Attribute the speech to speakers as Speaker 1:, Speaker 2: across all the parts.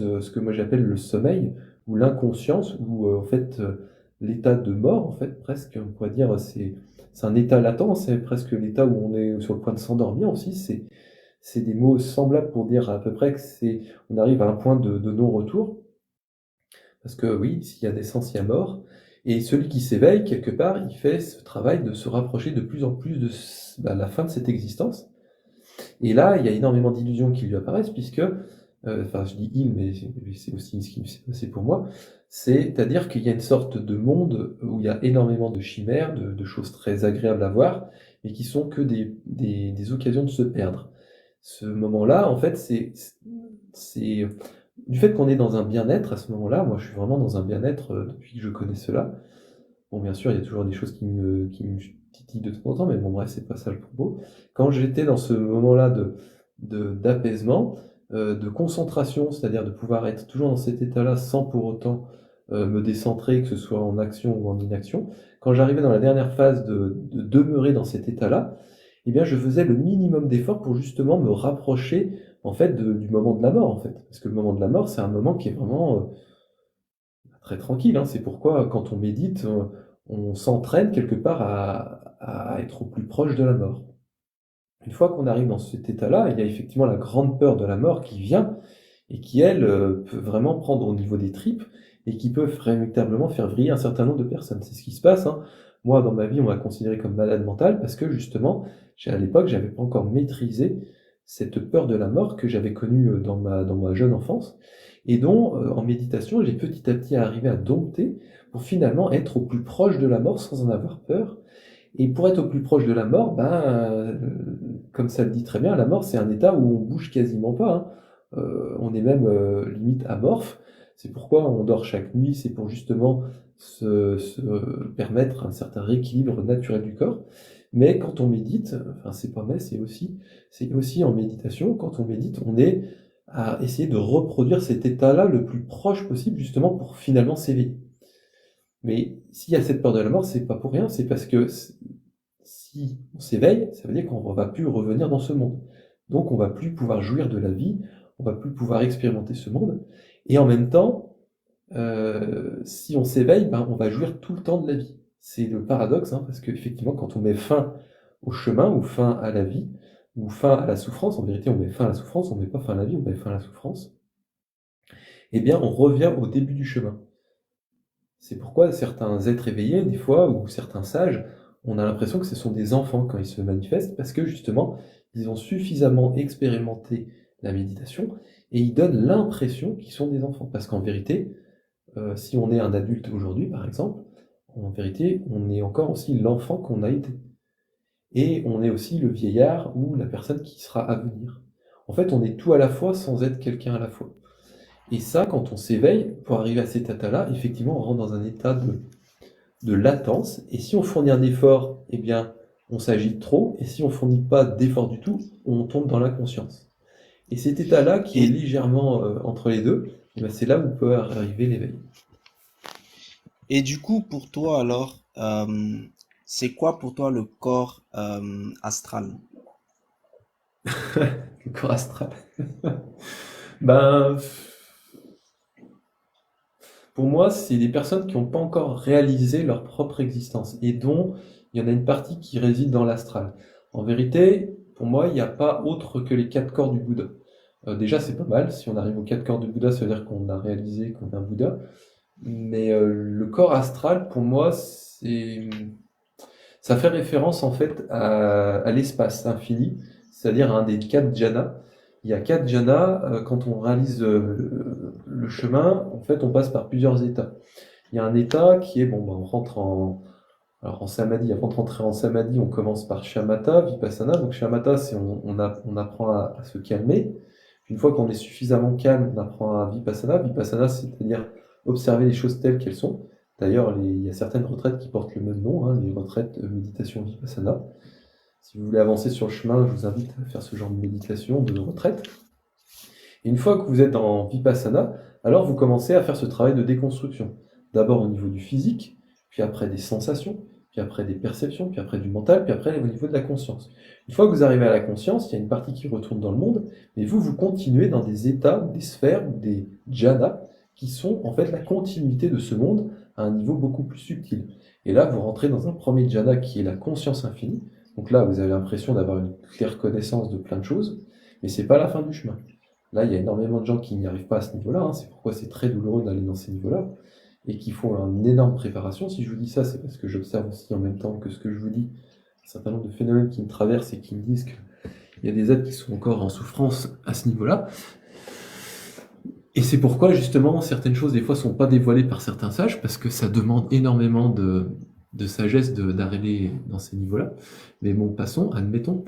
Speaker 1: de ce que moi j'appelle le sommeil ou l'inconscience, ou en fait l'état de mort, en fait, presque, on pourrait dire, c'est un état latent, c'est presque l'état où on est sur le point de s'endormir aussi. C'est des mots semblables pour dire à peu près que on arrive à un point de non-retour, parce que oui, s'il y a naissance, il y a mort, et celui qui s'éveille, quelque part, il fait ce travail de se rapprocher de plus en plus de la fin de cette existence. Et là, il y a énormément d'illusions qui lui apparaissent, puisque, enfin, je dis il, mais c'est aussi ce qui s'est passé pour moi, c'est-à-dire qu'il y a une sorte de monde où il y a énormément de chimères, de choses très agréables à voir, mais qui sont que des occasions de se perdre. Ce moment-là, en fait, c'est du fait qu'on est dans un bien-être à ce moment-là. Moi, je suis vraiment dans un bien-être depuis que je connais cela. Bon, bien sûr, il y a toujours des choses qui me titillent de temps en temps, mais bon, bref, c'est pas ça le propos. Quand j'étais dans ce moment-là d'apaisement, de concentration, c'est-à-dire de pouvoir être toujours dans cet état-là sans pour autant me décentrer, que ce soit en action ou en inaction, quand j'arrivais dans la dernière phase de demeurer dans cet état-là, eh bien, je faisais le minimum d'efforts pour justement me rapprocher, en fait, du moment de la mort, en fait. Parce que le moment de la mort, c'est un moment qui est vraiment très tranquille, hein. C'est pourquoi, quand on médite, on s'entraîne quelque part à être au plus proche de la mort. Une fois qu'on arrive dans cet état-là, il y a effectivement la grande peur de la mort qui vient et qui, elle, peut vraiment prendre au niveau des tripes et qui peut véritablement faire vriller un certain nombre de personnes. C'est ce qui se passe, hein. Moi, dans ma vie, on m'a considéré comme malade mental parce que justement, à l'époque, j'avais pas encore maîtrisé cette peur de la mort que j'avais connue dans ma jeune enfance et dont, en méditation, j'ai petit à petit arrivé à dompter pour finalement être au plus proche de la mort sans en avoir peur. Et pour être au plus proche de la mort, comme ça le dit très bien, la mort, c'est un état où on bouge quasiment pas, hein. On est même limite amorphe. C'est pourquoi on dort chaque nuit, c'est pour justement se permettre un certain rééquilibre naturel du corps. Mais quand on médite, enfin c'est pas mais, c'est aussi en méditation, quand on médite, on est à essayer de reproduire cet état-là le plus proche possible, justement pour finalement s'éveiller. Mais s'il y a cette peur de la mort, c'est pas pour rien, c'est parce que si on s'éveille, ça veut dire qu'on ne va plus revenir dans ce monde. Donc on va plus pouvoir jouir de la vie, on va plus pouvoir expérimenter ce monde. Et en même temps, si on s'éveille, on va jouir tout le temps de la vie. C'est le paradoxe, hein, parce qu'effectivement, quand on met fin au chemin, ou fin à la vie, ou fin à la souffrance, en vérité on met fin à la souffrance, on met pas fin à la vie, on met fin à la souffrance, eh bien on revient au début du chemin. C'est pourquoi certains êtres éveillés, des fois, ou certains sages, on a l'impression que ce sont des enfants quand ils se manifestent, parce que justement, ils ont suffisamment expérimenté la méditation, et ils donnent l'impression qu'ils sont des enfants. Parce qu'en vérité, si on est un adulte aujourd'hui, par exemple, en vérité, on est encore aussi l'enfant qu'on a été. Et on est aussi le vieillard ou la personne qui sera à venir. En fait, on est tout à la fois sans être quelqu'un à la fois. Et ça, quand on s'éveille, pour arriver à cet état-là, effectivement, on rentre dans un état de latence. Et si on fournit un effort, eh bien, on s'agite trop. Et si on fournit pas d'effort du tout, on tombe dans l'inconscience. Et cet état-là, qui est
Speaker 2: Et,
Speaker 1: légèrement entre les deux, eh ben, c'est là où peut arriver l'éveil.
Speaker 2: et du coup, pour toi alors, c'est quoi pour toi le corps astral?
Speaker 1: Le corps astral. Ben, pour moi, c'est des personnes qui n'ont pas encore réalisé leur propre existence et dont il y en a une partie qui réside dans l'astral. En vérité, pour moi, il n'y a pas autre que les quatre corps du Bouddha. Déjà, c'est pas mal. Si on arrive aux quatre corps du Bouddha, ça veut dire qu'on a réalisé qu'on est un Bouddha. Mais le corps astral, pour moi, ça fait référence en fait à l'espace infini, c'est-à-dire à un des quatre jhanas. Il y a quatre jhanas, quand on réalise le chemin, en fait, on passe par plusieurs états. Il y a un état qui est, bon, on rentre alors en samadhi. Avant de rentrer en samadhi, on commence par shamatha, vipassana. Donc shamatha, c'est on apprend à se calmer. Une fois qu'on est suffisamment calme, on apprend à vipassana. Vipassana, c'est-à-dire observer les choses telles qu'elles sont. D'ailleurs, il y a certaines retraites qui portent le même nom, hein, les retraites méditation vipassana. Si vous voulez avancer sur le chemin, je vous invite à faire ce genre de méditation, de retraite. Et une fois que vous êtes dans vipassana, alors vous commencez à faire ce travail de déconstruction. D'abord au niveau du physique, puis après des sensations, puis puis après des perceptions, puis après du mental, puis après au niveau de la conscience. Une fois que vous arrivez à la conscience, il y a une partie qui retourne dans le monde, mais vous continuez dans des états, des sphères, des jhanas, qui sont en fait la continuité de ce monde à un niveau beaucoup plus subtil. Et là, vous rentrez dans un premier jhana qui est la conscience infinie. Donc là, vous avez l'impression d'avoir une claire connaissance de plein de choses, mais c'est pas la fin du chemin. Là, il y a énormément de gens qui n'y arrivent pas à ce niveau-là, hein. C'est pourquoi c'est très douloureux d'aller dans ces niveaux-là, et qui font une énorme préparation. Si je vous dis ça, c'est parce que j'observe aussi en même temps que ce que je vous dis, un certain nombre de phénomènes qui me traversent et qui me disent qu'il y a des êtres qui sont encore en souffrance à ce niveau-là. Et c'est pourquoi, justement, certaines choses, des fois, sont pas dévoilées par certains sages, parce que ça demande énormément de sagesse d'arriver dans ces niveaux-là. Mais bon, passons, admettons.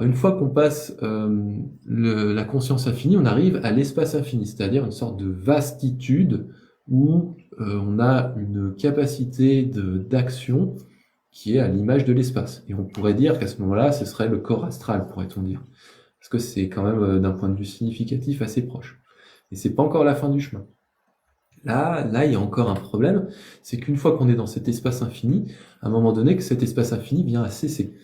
Speaker 1: Une fois qu'on passe la conscience infinie, on arrive à l'espace infini, c'est-à-dire une sorte de vastitude où on a une capacité d'action qui est à l'image de l'espace. Et on pourrait dire qu'à ce moment-là, ce serait le corps astral, pourrait-on dire. Parce que c'est quand même, d'un point de vue significatif, assez proche. Et c'est pas encore la fin du chemin. Là, il y a encore un problème, c'est qu'une fois qu'on est dans cet espace infini, à un moment donné, que cet espace infini vient à cesser.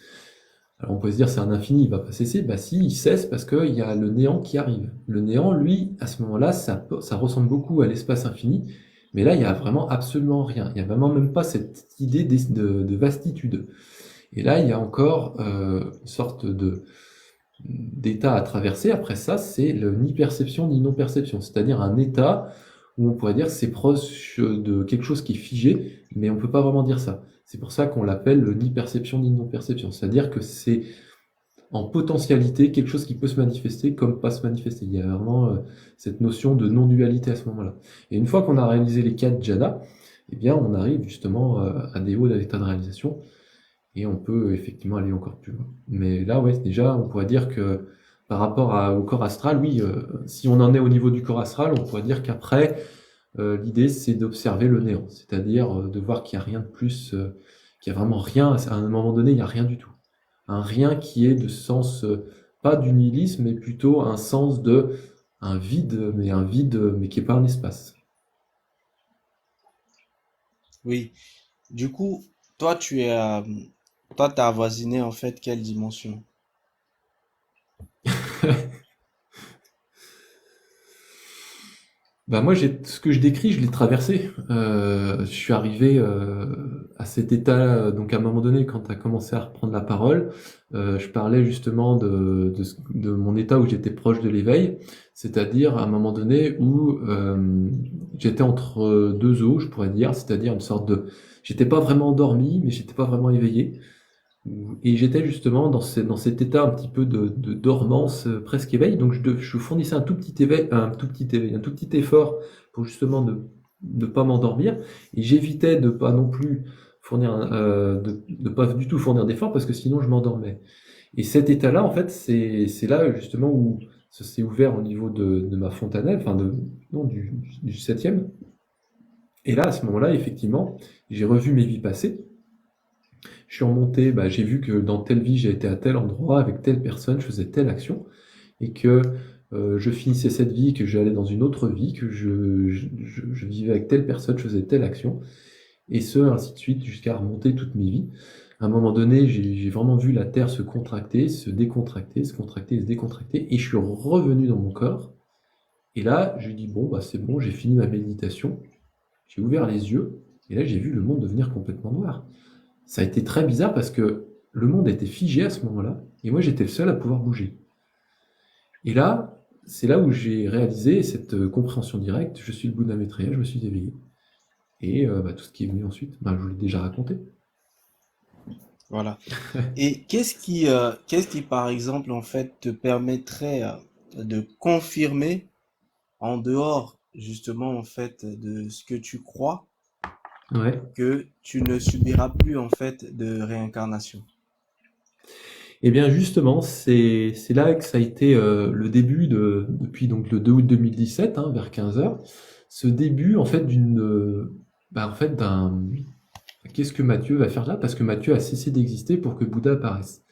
Speaker 1: Alors on peut se dire c'est un infini, il va pas cesser. Bah si, il cesse parce qu'il y a le néant qui arrive. Le néant, lui, à ce moment-là, ça ressemble beaucoup à l'espace infini, mais là, il y a vraiment absolument rien. Il y a vraiment même pas cette idée de vastitude. Et là, il y a encore une sorte d'état à traverser. Après ça, c'est le ni perception ni non-perception, c'est-à-dire un état où on pourrait dire que c'est proche de quelque chose qui est figé, mais on peut pas vraiment dire ça. C'est pour ça qu'on l'appelle le ni perception ni non-perception, c'est-à-dire que c'est en potentialité quelque chose qui peut se manifester comme pas se manifester. Il y a vraiment cette notion de non-dualité à ce moment-là. Et une fois qu'on a réalisé les 4 jhanas, eh bien on arrive justement à des hauts états de réalisation, et on peut effectivement aller encore plus loin. Mais là, ouais, déjà, on pourrait dire que par rapport au corps astral, oui, si on en est au niveau du corps astral, on pourrait dire qu'après, l'idée c'est d'observer le néant, c'est-à-dire de voir qu'il n'y a rien de plus, qu'il n'y a vraiment rien, à un moment donné, il n'y a rien du tout. Un rien qui est de sens, pas du nihilisme, mais plutôt un sens de un vide, mais qui n'est pas un espace.
Speaker 2: Oui. Du coup, toi, t'as avoisiné en fait quelle dimension?
Speaker 1: Bah moi, ce que je décris, je l'ai traversé. Je suis arrivé à cet état, donc à un moment donné, quand tu as commencé à reprendre la parole, je parlais justement de mon état où j'étais proche de l'éveil, c'est-à-dire à un moment donné où j'étais entre deux eaux, je pourrais dire, c'est-à-dire une sorte de... J'étais pas vraiment endormi, mais j'étais pas vraiment éveillé. Et j'étais justement dans cet état un petit peu de dormance, presque éveil. Donc je fournissais un tout petit éveil, un tout petit effort pour justement ne pas m'endormir. Et j'évitais de pas non plus fournir, de pas du tout fournir d'effort parce que sinon je m'endormais. Et cet état-là, en fait, c'est là justement où ça s'est ouvert au niveau de ma fontanelle, enfin non, du septième. Et là, à ce moment-là, effectivement, j'ai revu mes vies passées. Je suis remonté, bah, j'ai vu que dans telle vie, j'ai été à tel endroit, avec telle personne, je faisais telle action, et que je finissais cette vie, que j'allais dans une autre vie, que je vivais avec telle personne, je faisais telle action, et ce, ainsi de suite, jusqu'à remonter toute mes vies. À un moment donné, j'ai vraiment vu la Terre se contracter, se décontracter, se contracter et se décontracter, et je suis revenu dans mon corps, et là, je dis, bon, bah, c'est bon, j'ai fini ma méditation, j'ai ouvert les yeux, et là, j'ai vu le monde devenir complètement noir. Ça a été très bizarre parce que le monde était figé à ce moment-là, et moi j'étais le seul à pouvoir bouger. Et là, c'est là où j'ai réalisé cette compréhension directe, je suis le Bouddha Maitreya, je me suis éveillé. Et bah, tout ce qui est venu ensuite, bah, je vous l'ai déjà raconté.
Speaker 2: Voilà. Et qu'est-ce qui, par exemple, en fait, te permettrait de confirmer en dehors, justement, en fait, de ce que tu crois,
Speaker 1: Ouais.
Speaker 2: que tu ne subiras plus, en fait, de réincarnation?
Speaker 1: Et bien justement, c'est là que ça a été le début depuis donc le 2 août 2017, hein, vers 15 heures, ce début en fait bah, en fait d'un qu'est-ce que Mathieu va faire là? Parce que Mathieu a cessé d'exister pour que Bouddha apparaisse.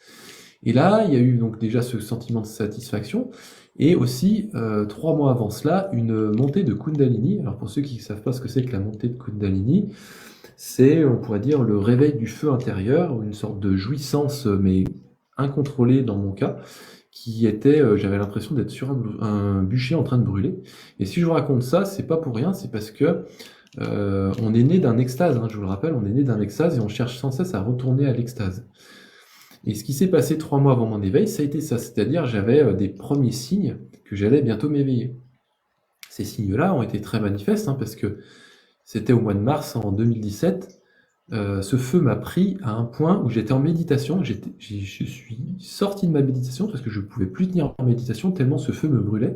Speaker 1: Et là, il y a eu donc déjà ce sentiment de satisfaction, et aussi 3 mois avant cela, une montée de Kundalini. Alors pour ceux qui ne savent pas ce que c'est que la montée de Kundalini, c'est, on pourrait dire, le réveil du feu intérieur, une sorte de jouissance, mais incontrôlée dans mon cas, qui était, j'avais l'impression d'être sur un bûcher en train de brûler. Et si je vous raconte ça, c'est pas pour rien, c'est parce que on est né d'un extase, hein, je vous le rappelle, on est né d'un extase et on cherche sans cesse à retourner à l'extase. Et ce qui s'est passé 3 mois avant mon éveil, ça a été ça, c'est-à-dire j'avais des premiers signes que j'allais bientôt m'éveiller. Ces signes-là ont été très manifestes, hein, parce que c'était au mois de mars en 2017. Ce feu m'a pris à un point où j'étais en méditation. Je suis sorti de ma méditation parce que je ne pouvais plus tenir en méditation tellement ce feu me brûlait.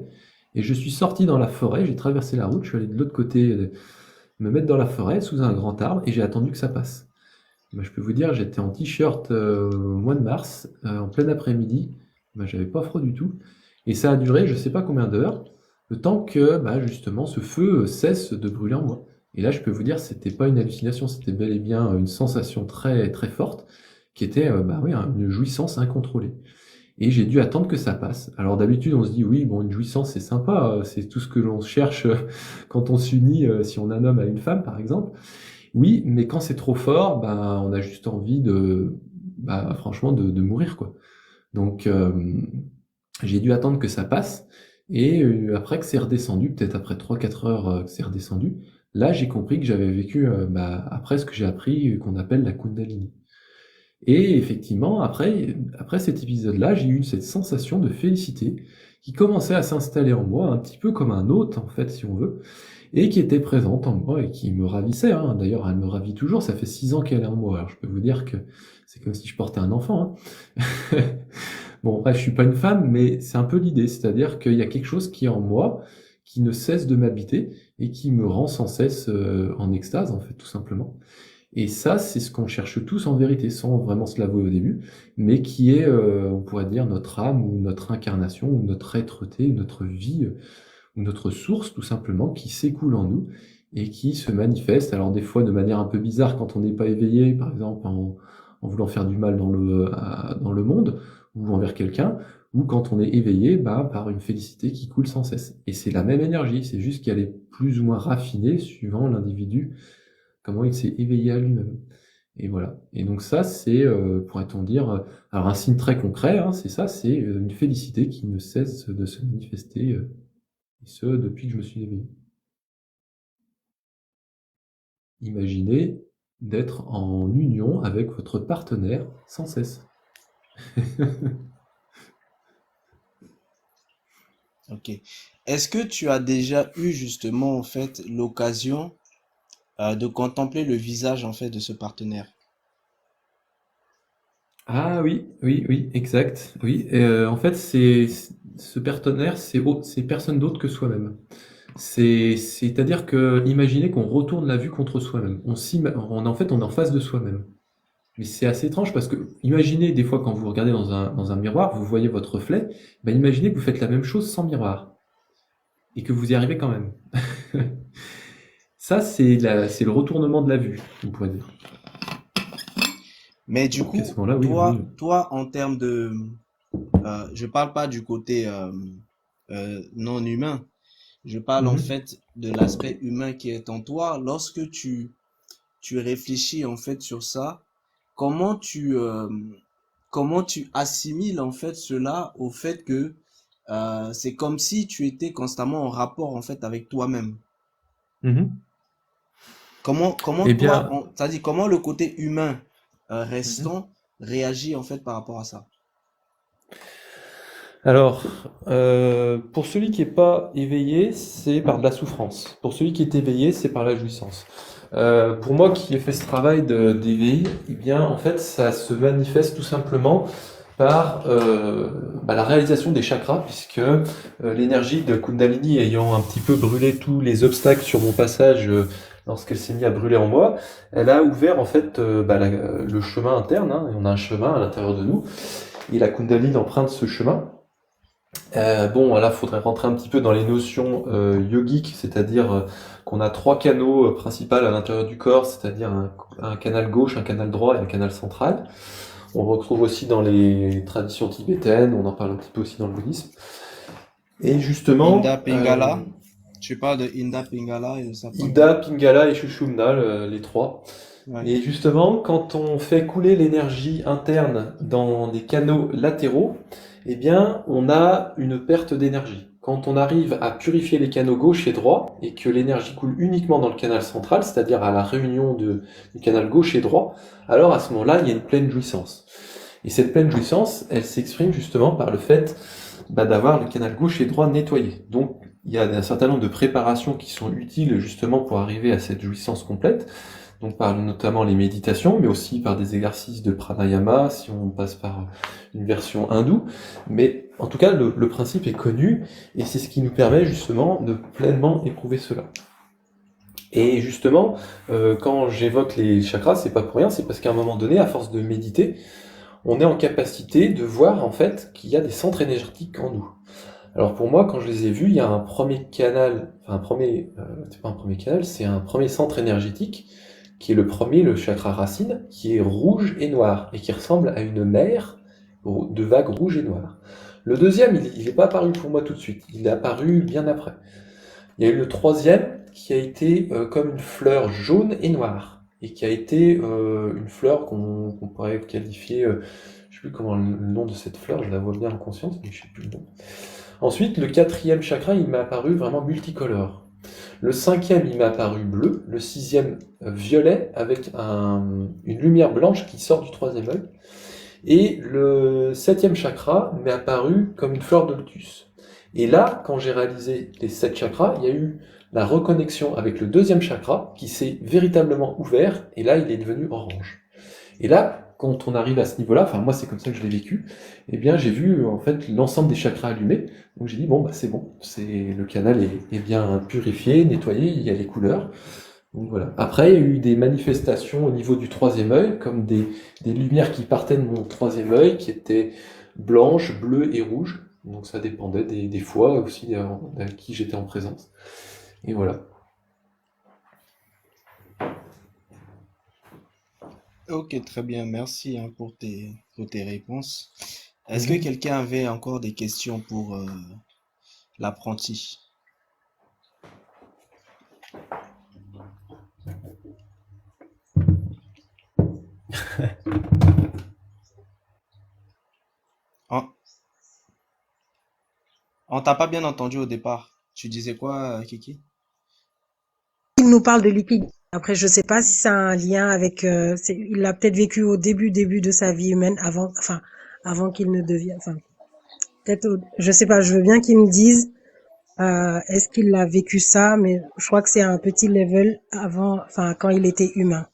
Speaker 1: Et je suis sorti dans la forêt, j'ai traversé la route, je suis allé de l'autre côté me mettre dans la forêt sous un grand arbre et j'ai attendu que ça passe. Bah, je peux vous dire, j'étais en t-shirt au mois de mars, en plein après-midi. Bah, j'avais pas froid du tout. Et ça a duré je sais pas combien d'heures, le temps que bah, justement ce feu cesse de brûler en moi. Et là, je peux vous dire, c'était pas une hallucination, c'était bel et bien une sensation très très forte, qui était bah, oui, une jouissance incontrôlée. Et j'ai dû attendre que ça passe. Alors d'habitude, on se dit, oui, bon, une jouissance, c'est sympa, c'est tout ce que l'on cherche quand on s'unit, si on est un homme à une femme, par exemple. Oui, mais quand c'est trop fort, ben, on a juste envie bah, franchement, de mourir, quoi. Donc, j'ai dû attendre que ça passe, et après que c'est redescendu, peut-être après 3 4 heures que c'est redescendu, là, j'ai compris que j'avais vécu, bah, après ce que j'ai appris, qu'on appelle la Kundalini. Et effectivement, après cet épisode-là, j'ai eu cette sensation de félicité qui commençait à s'installer en moi, un petit peu comme un hôte, en fait, si on veut, et qui était présente en moi et qui me ravissait, hein. D'ailleurs, elle me ravit toujours, ça fait 6 ans qu'elle est en moi. Alors, je peux vous dire que c'est comme si je portais un enfant, hein. Bon, après, je suis pas une femme, mais c'est un peu l'idée, c'est-à-dire qu'il y a quelque chose qui est en moi, qui ne cesse de m'habiter et qui me rend sans cesse en extase, en fait, tout simplement. Et ça, c'est ce qu'on cherche tous en vérité, sans vraiment se l'avouer au début, mais qui est, on pourrait dire, notre âme ou notre incarnation ou notre être-té, notre vie, ou notre source tout simplement, qui s'écoule en nous et qui se manifeste, alors des fois de manière un peu bizarre quand on n'est pas éveillé, par exemple en voulant faire du mal dans le monde ou envers quelqu'un, ou quand on est éveillé bah, par une félicité qui coule sans cesse. Et c'est la même énergie, c'est juste qu'elle est plus ou moins raffinée suivant l'individu, comment il s'est éveillé à lui-même. Et voilà. Et donc ça, c'est, pourrait-on dire, alors un signe très concret, hein, c'est ça, c'est une félicité qui ne cesse de se manifester, et ce, depuis que je me suis éveillé. Imaginez d'être en union avec votre partenaire sans cesse.
Speaker 2: Ok. Est-ce que tu as déjà eu justement en fait l'occasion de contempler le visage en fait de ce partenaire?
Speaker 1: Ah oui, oui, oui, exact. Oui, en fait, ce partenaire, c'est personne d'autre que soi-même. C'est-à-dire que, imaginez qu'on retourne la vue contre soi-même. En fait, on est en face de soi-même. Mais c'est assez étrange parce que, imaginez des fois quand vous regardez dans un miroir, vous voyez votre reflet, ben imaginez que vous faites la même chose sans miroir et que vous y arrivez quand même. Ça, c'est le retournement de la vue, on pourrait dire.
Speaker 2: Mais du
Speaker 1: Donc à ce
Speaker 2: coup,
Speaker 1: moment-là, oui,
Speaker 2: toi en termes de, je parle pas du côté non humain, je parle en
Speaker 1: Mhm.
Speaker 2: fait de l'aspect humain qui est en toi. Lorsque tu réfléchis en fait sur ça, comment comment tu assimiles en fait cela au fait que c'est comme si tu étais constamment en rapport en fait avec toi-même.
Speaker 1: Mhm.
Speaker 2: Comment
Speaker 1: Eh
Speaker 2: toi,
Speaker 1: bien,
Speaker 2: c'est-à-dire comment le côté humain
Speaker 1: mhm.
Speaker 2: restant réagit en fait par rapport à ça?
Speaker 1: Alors, pour celui qui n'est pas éveillé, c'est par de la souffrance. Pour celui qui est éveillé, c'est par la jouissance. Pour moi qui ai fait ce travail d'éveil, eh bien, en fait, ça se manifeste tout simplement par bah, la réalisation des chakras, puisque l'énergie de Kundalini ayant un petit peu brûlé tous les obstacles sur mon passage lorsqu'elle s'est mise à brûler en moi, elle a ouvert en fait bah, le chemin interne, hein, et on a un chemin à l'intérieur de nous, et la Kundalini emprunte ce chemin. Bon, là, il faudrait rentrer un petit peu dans les notions yogiques, c'est-à-dire qu'on a 3 canaux principaux à l'intérieur du corps, c'est-à-dire un canal gauche, un canal droit et un canal central. On le retrouve aussi dans les traditions tibétaines, on en parle un petit peu aussi dans le bouddhisme. Et
Speaker 2: Pinda,
Speaker 1: justement,
Speaker 2: Pingala. Tu parles de Inda, Pingala et Sapana.
Speaker 1: Ida, Pingala et Shushumna, les trois.
Speaker 2: Ouais.
Speaker 1: Et justement, quand on fait couler l'énergie interne dans des canaux latéraux, eh bien, on a une perte d'énergie. Quand on arrive à purifier les canaux gauche et droit, et que l'énergie coule uniquement dans le canal central, c'est-à-dire à la réunion du canal gauche et droit, alors à ce moment-là, il y a une pleine jouissance. Et cette pleine jouissance, elle s'exprime justement par le fait d'avoir le canal gauche et droit nettoyé. Donc, il y a un certain nombre de préparations qui sont utiles justement pour arriver à cette jouissance complète. Donc par notamment les méditations, mais aussi par des exercices de pranayama, si on passe par une version hindoue. Mais en tout cas, le principe est connu, et c'est ce qui nous permet justement de pleinement éprouver cela. Et justement, quand j'évoque les chakras, c'est pas pour rien, c'est parce qu'à un moment donné, à force de méditer, on est en capacité de voir en fait qu'il y a des centres énergétiques en nous. Alors pour moi, quand je les ai vus, il y a un premier canal, c'est pas un premier canal, c'est un premier centre énergétique qui est le premier, le chakra racine, qui est rouge et noir, et qui ressemble à une mer de vagues rouges et noires. Le deuxième, il n'est pas apparu pour moi tout de suite, il est apparu bien après. Il y a eu le troisième, qui a été comme une fleur jaune et noire, et qui a été une fleur qu'on pourrait qualifier, je sais plus comment le nom de cette fleur, je la vois bien en conscience, mais je sais plus le nom. Ensuite, le quatrième chakra, il m'est apparu vraiment multicolore. Le cinquième, il m'est apparu bleu. Le sixième, violet, avec une lumière blanche qui sort du troisième œil. Et le septième chakra m'est apparu comme une fleur de lotus. Et là, quand j'ai réalisé les 7 chakras, il y a eu la reconnexion avec le deuxième chakra qui s'est véritablement ouvert, et là, il est devenu orange. Et là, quand on arrive à ce niveau-là, enfin moi c'est comme ça que je l'ai vécu, eh bien j'ai vu en fait l'ensemble des chakras allumés. Donc j'ai dit bon bah c'est bon, le canal est bien purifié, nettoyé, il y a les couleurs. Donc voilà. Après il y a eu des manifestations au niveau du troisième œil, comme des lumières qui partaient de mon troisième œil, qui étaient blanches, bleues et rouges. Donc ça dépendait des fois aussi avec qui j'étais en présence. Et voilà.
Speaker 2: Ok, très bien, merci hein, pour tes réponses. Est-ce que
Speaker 1: Mhm.
Speaker 2: quelqu'un avait encore des questions pour l'apprenti? On, on t'a pas bien entendu au départ. Tu disais quoi, Kiki?
Speaker 3: Il nous parle de l'ikigai. Après, je sais pas si ça a un lien avec. Il l'a peut-être vécu au début de sa vie humaine, avant qu'il ne devienne. Enfin, je sais pas. Je veux bien qu'il me dise. Est-ce qu'il a vécu ça? Mais je crois que c'est à un petit level avant, enfin, quand il était humain.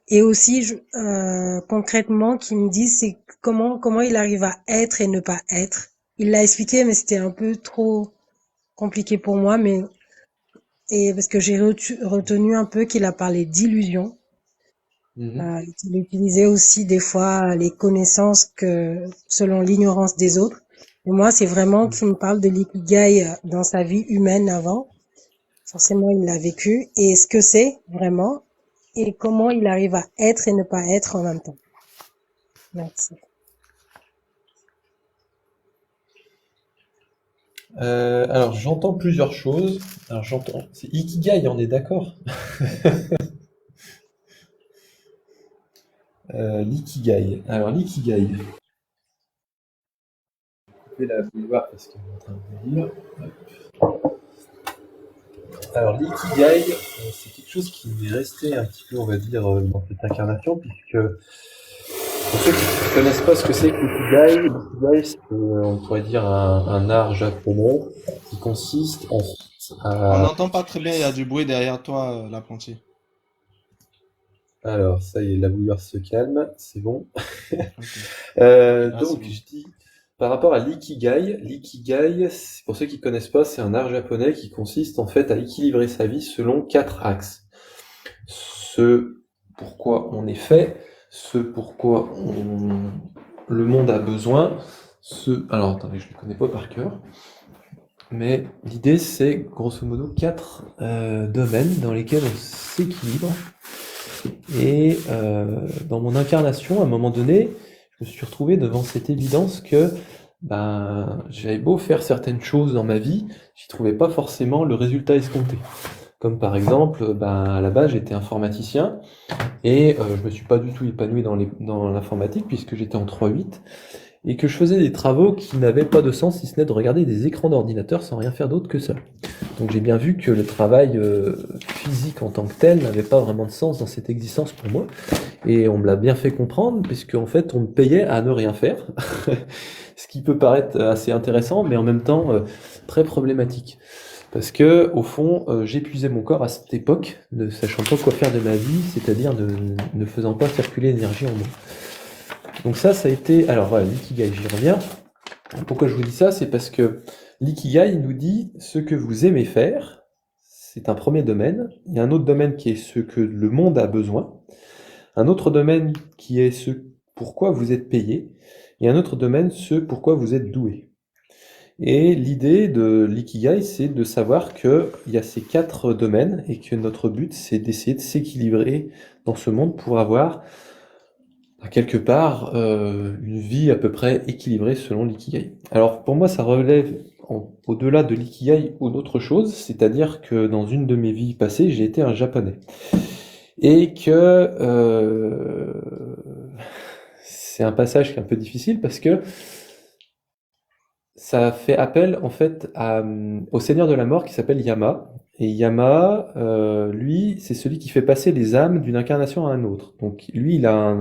Speaker 3: Et aussi, concrètement, qu'il me dise c'est comment il arrive à être et ne pas être. Il l'a expliqué, mais c'était un peu trop compliqué pour moi. Et parce que j'ai retenu un peu qu'il a parlé d'illusion.
Speaker 1: Mhm.
Speaker 3: Il utilisait aussi des fois les connaissances que selon l'ignorance des autres. Et moi, c'est vraiment qu'il me parle de l'ikigai dans sa vie humaine avant. Forcément, il l'a vécu. Et ce que c'est vraiment et comment il arrive à être et ne pas être en même temps. Merci.
Speaker 1: Alors j'entends plusieurs choses. Alors j'entends, c'est Ikigai, on est d'accord? L'ikigai. Alors l'ikigai. Je vais la voir parce qu'elle est en train de me dire. Alors l'ikigai, c'est quelque chose qui m'est resté un petit peu, on va dire, dans cette incarnation, puisque pour ceux qui ne connaissent pas ce que c'est que l'ikigai, c'est, on pourrait dire, un art japonais qui consiste en fait
Speaker 2: On
Speaker 1: à...
Speaker 2: n'entend pas très bien, il y a du bruit derrière toi, l'apprenti.
Speaker 1: Alors, ça y est, la bouilloire se calme, c'est bon.
Speaker 2: Ok. Ah, c'est
Speaker 1: Donc,
Speaker 2: bon.
Speaker 1: je dis, par rapport à l'ikigai, pour ceux qui connaissent pas, c'est un art japonais qui consiste en fait à équilibrer sa vie selon 4 axes. Ce pourquoi on est fait, ce pourquoi le monde a besoin, alors attendez, je ne les connais pas par cœur, mais l'idée c'est grosso modo 4 domaines dans lesquels on s'équilibre. Et dans mon incarnation, à un moment donné, je me suis retrouvé devant cette évidence que ben, j'avais beau faire certaines choses dans ma vie, j'y trouvais pas forcément le résultat escompté. Comme par exemple, ben, à la base, j'étais informaticien et je me suis pas du tout épanoui dans l'informatique puisque j'étais en 3-8 et que je faisais des travaux qui n'avaient pas de sens si ce n'est de regarder des écrans d'ordinateur sans rien faire d'autre que ça. Donc j'ai bien vu que le travail physique en tant que tel n'avait pas vraiment de sens dans cette existence pour moi. Et on me l'a bien fait comprendre, puisque en fait on me payait à ne rien faire. Ce qui peut paraître assez intéressant, mais en même temps très problématique. Parce que, au fond, j'épuisais mon corps à cette époque, ne sachant pas quoi faire de ma vie, c'est-à-dire ne faisant pas circuler l'énergie en moi. Donc ça a été... Alors voilà, l'ikigai, j'y reviens. Pourquoi je vous dis ça? C'est parce que l'ikigai nous dit ce que vous aimez faire, c'est un premier domaine. Il y a un autre domaine qui est ce que le monde a besoin. Un autre domaine qui est ce pourquoi vous êtes payé. Et un autre domaine, ce pourquoi vous êtes doué. Et l'idée de l'ikigai, c'est de savoir qu'il y a ces 4 domaines et que notre but, c'est d'essayer de s'équilibrer dans ce monde pour avoir, quelque part, une vie à peu près équilibrée selon l'ikigai. Alors pour moi, ça relève au-delà de l'ikigai ou d'autre chose, c'est-à-dire que dans une de mes vies passées, j'ai été un japonais. Et que c'est un passage qui est un peu difficile parce que ça fait appel en fait au seigneur de la mort qui s'appelle Yama. Et Yama, lui, c'est celui qui fait passer les âmes d'une incarnation à un autre. Donc lui, il a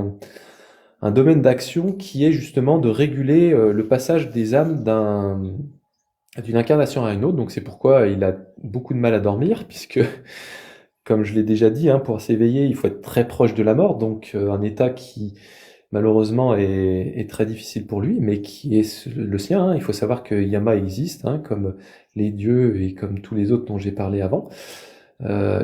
Speaker 1: un domaine d'action qui est justement de réguler le passage des âmes d'une incarnation à une autre. Donc c'est pourquoi il a beaucoup de mal à dormir, puisque, comme je l'ai déjà dit, hein, pour s'éveiller, il faut être très proche de la mort. Donc un état qui malheureusement est très difficile pour lui, mais qui est le sien, hein. Il faut savoir que Yama existe, hein, comme les dieux et comme tous les autres dont j'ai parlé avant.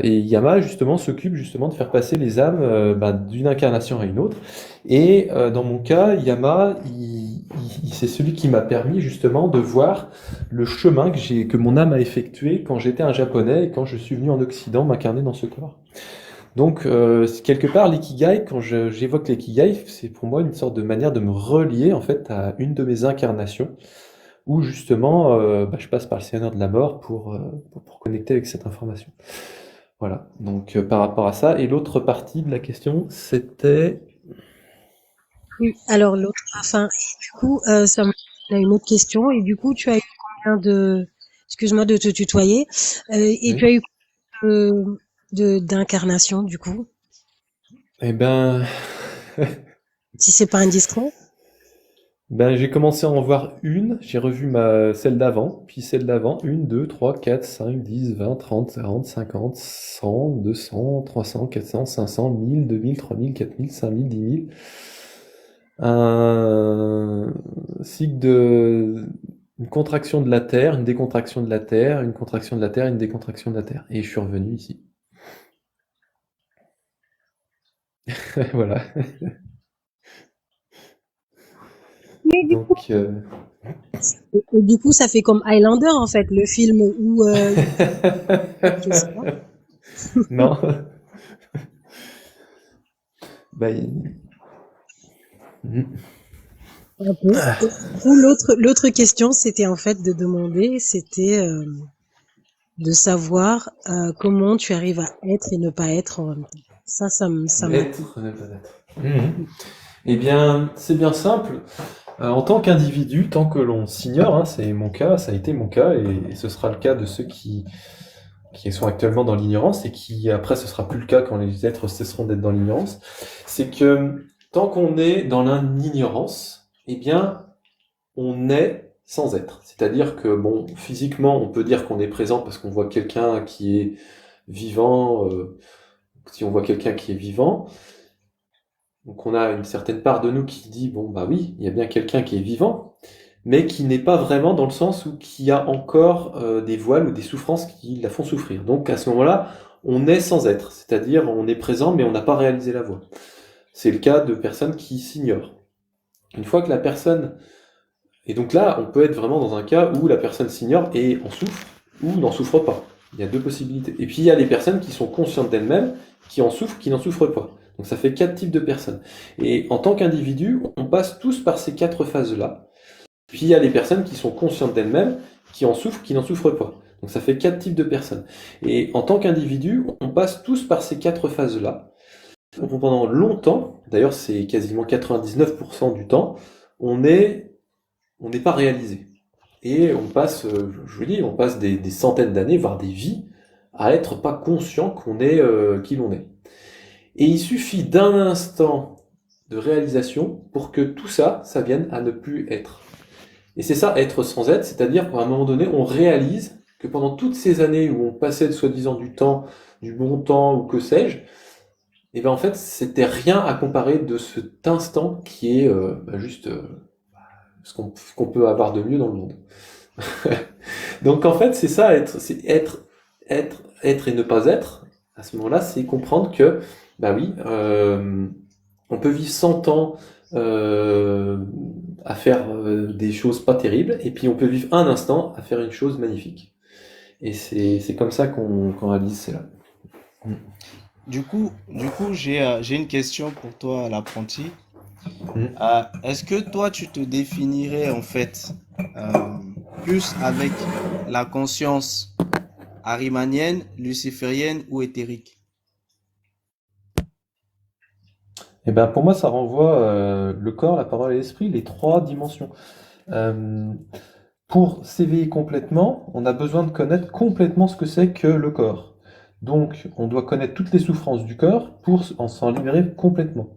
Speaker 1: Et Yama justement s'occupe justement de faire passer les âmes d'une incarnation à une autre. Et dans mon cas, Yama, c'est celui qui m'a permis justement de voir le chemin que mon âme a effectué quand j'étais un japonais et quand je suis venu en Occident m'incarner dans ce corps. Donc, quelque part, l'ikigai, quand j'évoque l'ikigai, c'est pour moi une sorte de manière de me relier en fait à une de mes incarnations, où justement, je passe par le Seigneur de la Mort pour connecter avec cette information. Voilà, donc par rapport à ça. Et l'autre partie de la question, c'était...
Speaker 3: Oui, alors l'autre, enfin, et du coup, ça me a une autre question. Et du coup, tu as eu combien de, excuse-moi de te tutoyer, et tu
Speaker 1: Oui.
Speaker 3: as eu d'incarnation, du coup,
Speaker 1: Eh ben,
Speaker 3: si c'est pas indiscret?
Speaker 1: j'ai commencé à en voir une, j'ai revu celle d'avant, puis celle d'avant, 1, 2, 3, 4, 5, 10, 20, 30, 40, 50, 100, 200, 300, 400, 500, 1000, 2000, 3000, 4000, un cycle une contraction de la Terre, une décontraction de la Terre, une contraction de la Terre, une décontraction de la Terre. Et je suis revenu ici. Voilà.
Speaker 3: Mais du coup,
Speaker 1: Donc,
Speaker 3: et du coup, ça fait comme Highlander, en fait, le film où, je sais pas.
Speaker 1: non. Bah, il-
Speaker 3: Un peu. Et du coup, l'autre question, c'était en fait de demander, c'était de savoir comment tu arrives à être et ne pas être en même temps. Ça m'a.
Speaker 1: Être, ne pas être. Eh bien, c'est bien simple. En tant qu'individu, tant que l'on s'ignore, hein, c'est mon cas, ça a été mon cas, et ce sera le cas de ceux qui sont actuellement dans l'ignorance, et qui après ce sera plus le cas quand les êtres cesseront d'être dans l'ignorance, c'est que tant qu'on est dans l'ignorance, eh bien, on est sans être. C'est-à-dire que, bon, physiquement, on peut dire qu'on est présent parce qu'on voit quelqu'un qui est vivant, si on voit quelqu'un qui est vivant, donc on a une certaine part de nous qui dit, bon, bah oui, il y a bien quelqu'un qui est vivant, mais qui n'est pas vraiment dans le sens où qui a encore des voiles ou des souffrances qui la font souffrir. Donc à ce moment-là, on est sans être, c'est-à-dire on est présent mais on n'a pas réalisé la voie. C'est le cas de personnes qui s'ignorent. Une fois que la personne... Et donc là, on peut être vraiment dans un cas où la personne s'ignore et en souffre ou n'en souffre pas. Il y a deux possibilités. Et puis il y a les personnes qui sont conscientes d'elles-mêmes, qui en souffrent, qui n'en souffrent pas. Donc ça fait 4 types de personnes. Et en tant qu'individu, on passe tous par ces 4 phases-là. Puis il y a les personnes qui sont conscientes d'elles-mêmes, qui en souffrent, qui n'en souffrent pas. Donc ça fait 4 types de personnes. Et en tant qu'individu, on passe tous par ces 4 phases-là. Pendant longtemps, d'ailleurs c'est quasiment 99% du temps, on n'est pas réalisé. Et on passe, je vous dis, on passe des centaines d'années, voire des vies, à être pas conscient qu'on est qui l'on est. Et il suffit d'un instant de réalisation pour que tout ça, ça vienne à ne plus être. Et c'est ça, être sans être, c'est-à-dire qu'à un moment donné, on réalise que pendant toutes ces années où on passait soi-disant du temps, du bon temps ou que sais-je, et ben en fait, c'était rien à comparer de cet instant qui est juste ce qu'on peut avoir de mieux dans le monde. Donc en fait, c'est ça, c'est être et ne pas être. À ce moment-là, c'est comprendre que, bah oui, on peut vivre 100 ans à faire des choses pas terribles, et puis on peut vivre un instant à faire une chose magnifique. Et c'est comme ça qu'on réalise cela.
Speaker 2: Du coup, j'ai une question pour toi, l'apprenti.
Speaker 1: Mm.
Speaker 2: Est-ce que toi, tu te définirais en fait euh, plus avec la conscience arimanienne, luciférienne ou éthérique?
Speaker 1: Et ben pour moi, ça renvoie le corps, la parole et l'esprit, les 3 dimensions. Euh, pour s'éveiller complètement, on a besoin de connaître complètement ce que c'est que le corps. Donc, on doit connaître toutes les souffrances du corps pour s'en libérer complètement.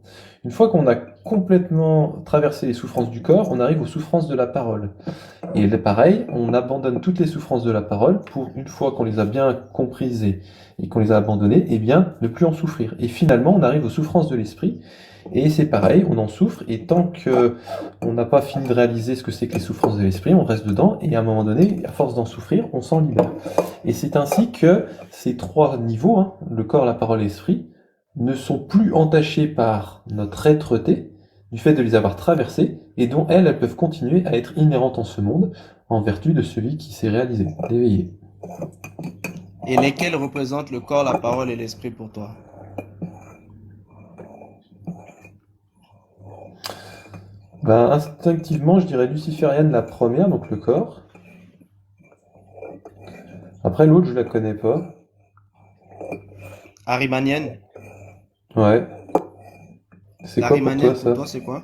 Speaker 1: Une fois qu'on a complètement traversé les souffrances du corps, on arrive aux souffrances de la parole. Et pareil, on abandonne toutes les souffrances de la parole pour, une fois qu'on les a bien comprises et qu'on les a abandonnées, eh bien, ne plus en souffrir. Et finalement, on arrive aux souffrances de l'esprit. Et c'est pareil, on en souffre, et tant que on n'a pas fini de réaliser ce que c'est que les souffrances de l'esprit, on reste dedans, et à un moment donné, à force d'en souffrir, on s'en libère. Et c'est ainsi que ces 3 niveaux, hein, le corps, la parole et l'esprit, ne sont plus entachés par notre êtreté, du fait de les avoir traversés, et dont elles peuvent continuer à être inhérentes en ce monde, en vertu de celui qui s'est réalisé, éveillé.
Speaker 2: Et lesquels représentent le corps, la parole et l'esprit pour toi?
Speaker 1: Ben, instinctivement, je dirais luciférienne la première, donc le corps. Après, l'autre, je la connais pas.
Speaker 2: Arimanienne?
Speaker 1: Ouais. C'est quoi pour toi,
Speaker 2: L'arimanienne pour
Speaker 1: ça?
Speaker 2: toi, c'est quoi?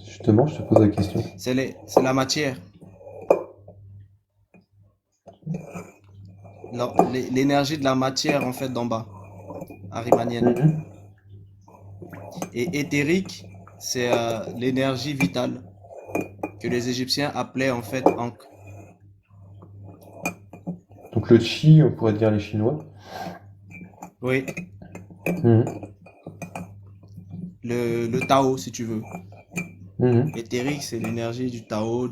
Speaker 1: Justement, je te pose la question.
Speaker 2: C'est la matière. L'énergie de la matière en fait d'en bas. Arimanienne.
Speaker 1: Mhm.
Speaker 2: Et éthérique, c'est l'énergie vitale que les Égyptiens appelaient en fait Ankh.
Speaker 1: Donc le chi, on pourrait dire les Chinois.
Speaker 2: Oui,
Speaker 1: Mhm.
Speaker 2: le Tao si tu veux.
Speaker 1: Mhm.
Speaker 2: Éthérique, c'est l'énergie du Tao,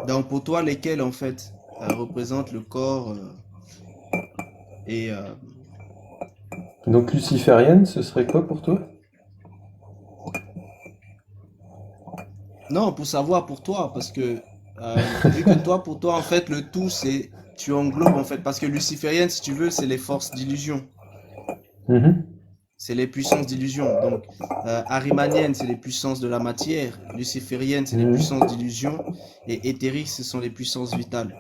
Speaker 2: Donc pour toi, lesquels en fait représentent le corps et
Speaker 1: Donc luciférienne, ce serait quoi pour toi?
Speaker 2: non, pour savoir pour toi, parce que vu que toi, pour toi, en fait, le tout, c'est tu englobes en fait, parce que luciférienne, si tu veux, c'est les forces d'illusion,
Speaker 1: Mhm.
Speaker 2: c'est les puissances d'illusion. Donc, arimanienne, c'est les puissances de la matière, luciférienne, c'est les
Speaker 1: Mhm.
Speaker 2: puissances d'illusion, et éthérique, ce sont les puissances vitales.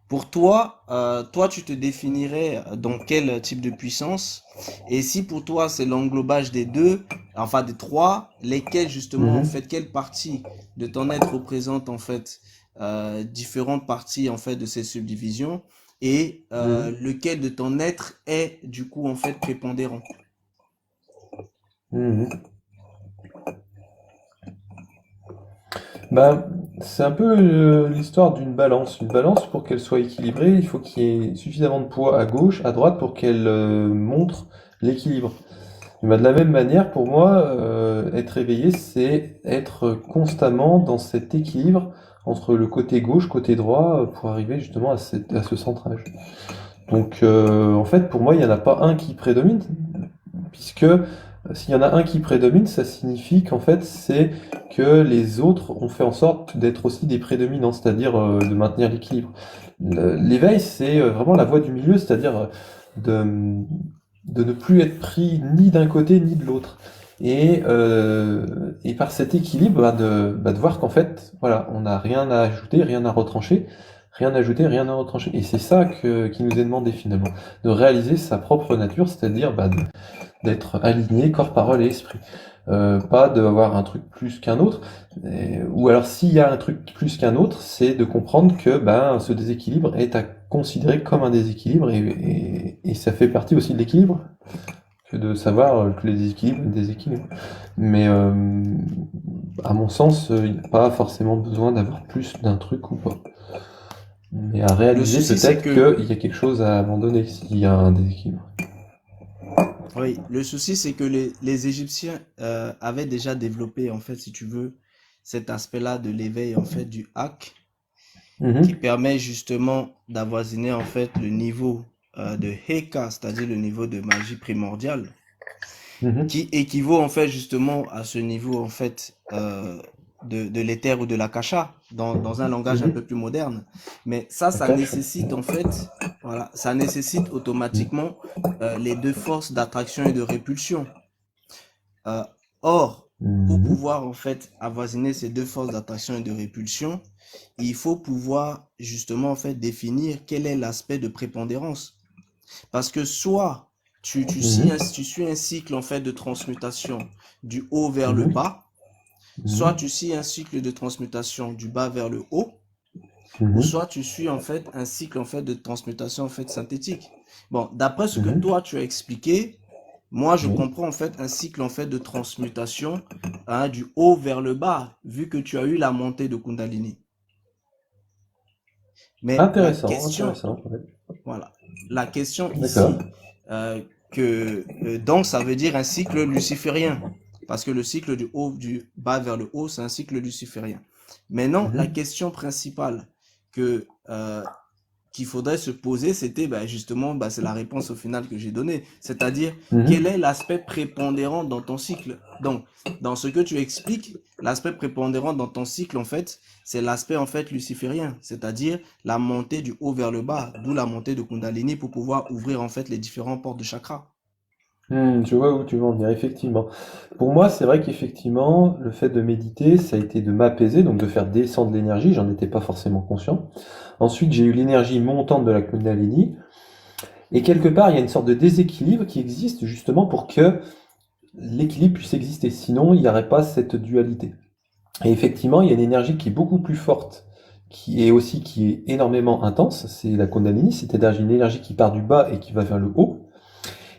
Speaker 2: Pour toi, tu te définirais dans quel type de puissance? Et si pour toi c'est l'englobage des deux, enfin des trois, lesquels justement en
Speaker 1: Mhm.
Speaker 2: fait, quelle partie de ton être représente en fait différentes parties en fait de ces subdivisions et
Speaker 1: Mhm.
Speaker 2: lequel de ton être est du coup en fait prépondérant?
Speaker 1: Mhm. Bah, c'est un peu l'histoire d'une balance. Une balance, pour qu'elle soit équilibrée, il faut qu'il y ait suffisamment de poids à gauche, à droite, pour qu'elle montre l'équilibre. Et bah, de la même manière, pour moi, être éveillé, c'est être constamment dans cet équilibre entre le côté gauche, côté droit, pour arriver justement à ce centrage. Donc, en fait, pour moi, il n'y en a pas un qui prédomine, puisque s'il y en a un qui prédomine, ça signifie qu'en fait, c'est que les autres ont fait en sorte d'être aussi des prédominants, c'est-à-dire de maintenir l'équilibre. L'éveil, c'est vraiment la voie du milieu, c'est-à-dire de, de ne plus être pris ni d'un côté ni de l'autre. Et par cet équilibre, de voir qu'en fait, voilà, on n'a rien à ajouter, rien à retrancher, rien à ajouter, rien à retrancher. Et c'est ça qui nous est demandé finalement, de réaliser sa propre nature, c'est-à-dire d'être aligné corps, parole et esprit. Pas d'avoir un truc plus qu'un autre, ou alors s'il y a un truc plus qu'un autre, c'est de comprendre que ce déséquilibre est à considérer comme un déséquilibre, et ça fait partie aussi de l'équilibre, que de savoir que les déséquilibres sont des déséquilibres. Mais à mon sens, il n'y a pas forcément besoin d'avoir plus d'un truc ou pas. Mais à
Speaker 2: Le
Speaker 1: réaliser
Speaker 2: souci, c'est
Speaker 1: peut-être
Speaker 2: que,
Speaker 1: qu'il y a quelque chose à abandonner s'il y a un déséquilibre.
Speaker 2: oui, le souci, c'est que les Égyptiens avaient déjà développé, en fait, si tu veux, cet aspect-là de l'éveil, en fait, du Hak, qui
Speaker 1: Mhm,
Speaker 2: permet justement d'avoisiner, en fait, le niveau de Heka, c'est-à-dire le niveau de magie primordiale,
Speaker 1: mhm,
Speaker 2: qui équivaut, en fait, justement à ce niveau, en fait, de l'éther ou de l'akasha, dans un langage un peu
Speaker 1: mhm.
Speaker 2: plus moderne. Mais ça
Speaker 1: Akash.
Speaker 2: nécessite, en fait, voilà, ça nécessite automatiquement les deux forces d'attraction et de répulsion. Euh, Or, pour
Speaker 1: Mhm,
Speaker 2: pouvoir en fait avoisiner ces deux forces d'attraction et de répulsion, il faut pouvoir justement en fait définir quel est l'aspect de prépondérance. Parce que soit
Speaker 1: mhm,
Speaker 2: tu suis un cycle en fait de transmutation du haut vers le
Speaker 1: mhm,
Speaker 2: bas, soit
Speaker 1: mhm,
Speaker 2: tu suis un cycle de transmutation du bas vers le haut, ou
Speaker 1: mhm,
Speaker 2: soit tu suis en fait un cycle en fait de transmutation en fait synthétique. Bon, d'après ce que
Speaker 1: mhm.
Speaker 2: toi tu as expliqué, moi je
Speaker 1: Oui.
Speaker 2: comprends en fait un cycle en fait de transmutation du haut vers le bas, vu que tu as eu la montée de Kundalini. Mais la
Speaker 1: Intéressant,
Speaker 2: question,
Speaker 1: intéressant. Ouais.
Speaker 2: voilà, la question
Speaker 1: D'accord.
Speaker 2: ici, donc ça veut dire un cycle luciférien, parce que le cycle du haut, du bas vers le haut, c'est un cycle luciférien. Maintenant, la
Speaker 1: Mhm,
Speaker 2: question principale que qu'il faudrait se poser, c'était justement, c'est la réponse au final que j'ai donnée. C'est-à-dire, quel
Speaker 1: mhm.
Speaker 2: est l'aspect prépondérant dans ton cycle? Donc, dans ce que tu expliques, l'aspect prépondérant dans ton cycle, en fait, c'est l'aspect, en fait, luciférien. C'est-à-dire la montée du haut vers le bas, d'où la montée de Kundalini pour pouvoir ouvrir, en fait, les différentes portes de chakra.
Speaker 1: Je vois où tu veux en venir, effectivement. Pour moi, c'est vrai qu'effectivement, le fait de méditer, ça a été de m'apaiser, donc de faire descendre l'énergie, j'en étais pas forcément conscient. Ensuite, j'ai eu l'énergie montante de la Kundalini, et quelque part, il y a une sorte de déséquilibre qui existe justement pour que l'équilibre puisse exister. Sinon, il n'y aurait pas cette dualité. Et effectivement, il y a une énergie qui est beaucoup plus forte, qui est énormément intense, c'est la Kundalini, c'est-à-dire une énergie qui part du bas et qui va vers le haut.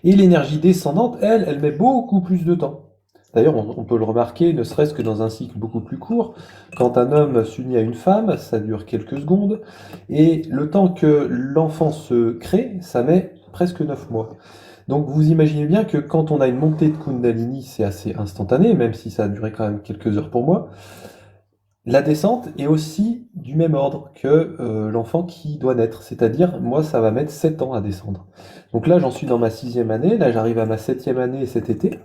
Speaker 1: Et l'énergie descendante, elle met beaucoup plus de temps. D'ailleurs, on peut le remarquer, ne serait-ce que dans un cycle beaucoup plus court. Quand un homme s'unit à une femme, ça dure quelques secondes. Et le temps que l'enfant se crée, ça met presque 9 mois. Donc vous imaginez bien que quand on a une montée de Kundalini, c'est assez instantané, même si ça a duré quand même quelques heures pour moi. La descente est aussi du même ordre que l'enfant qui doit naître, c'est-à-dire moi ça va mettre 7 ans à descendre. Donc là j'en suis dans ma 6e année, là j'arrive à ma 7e année cet été.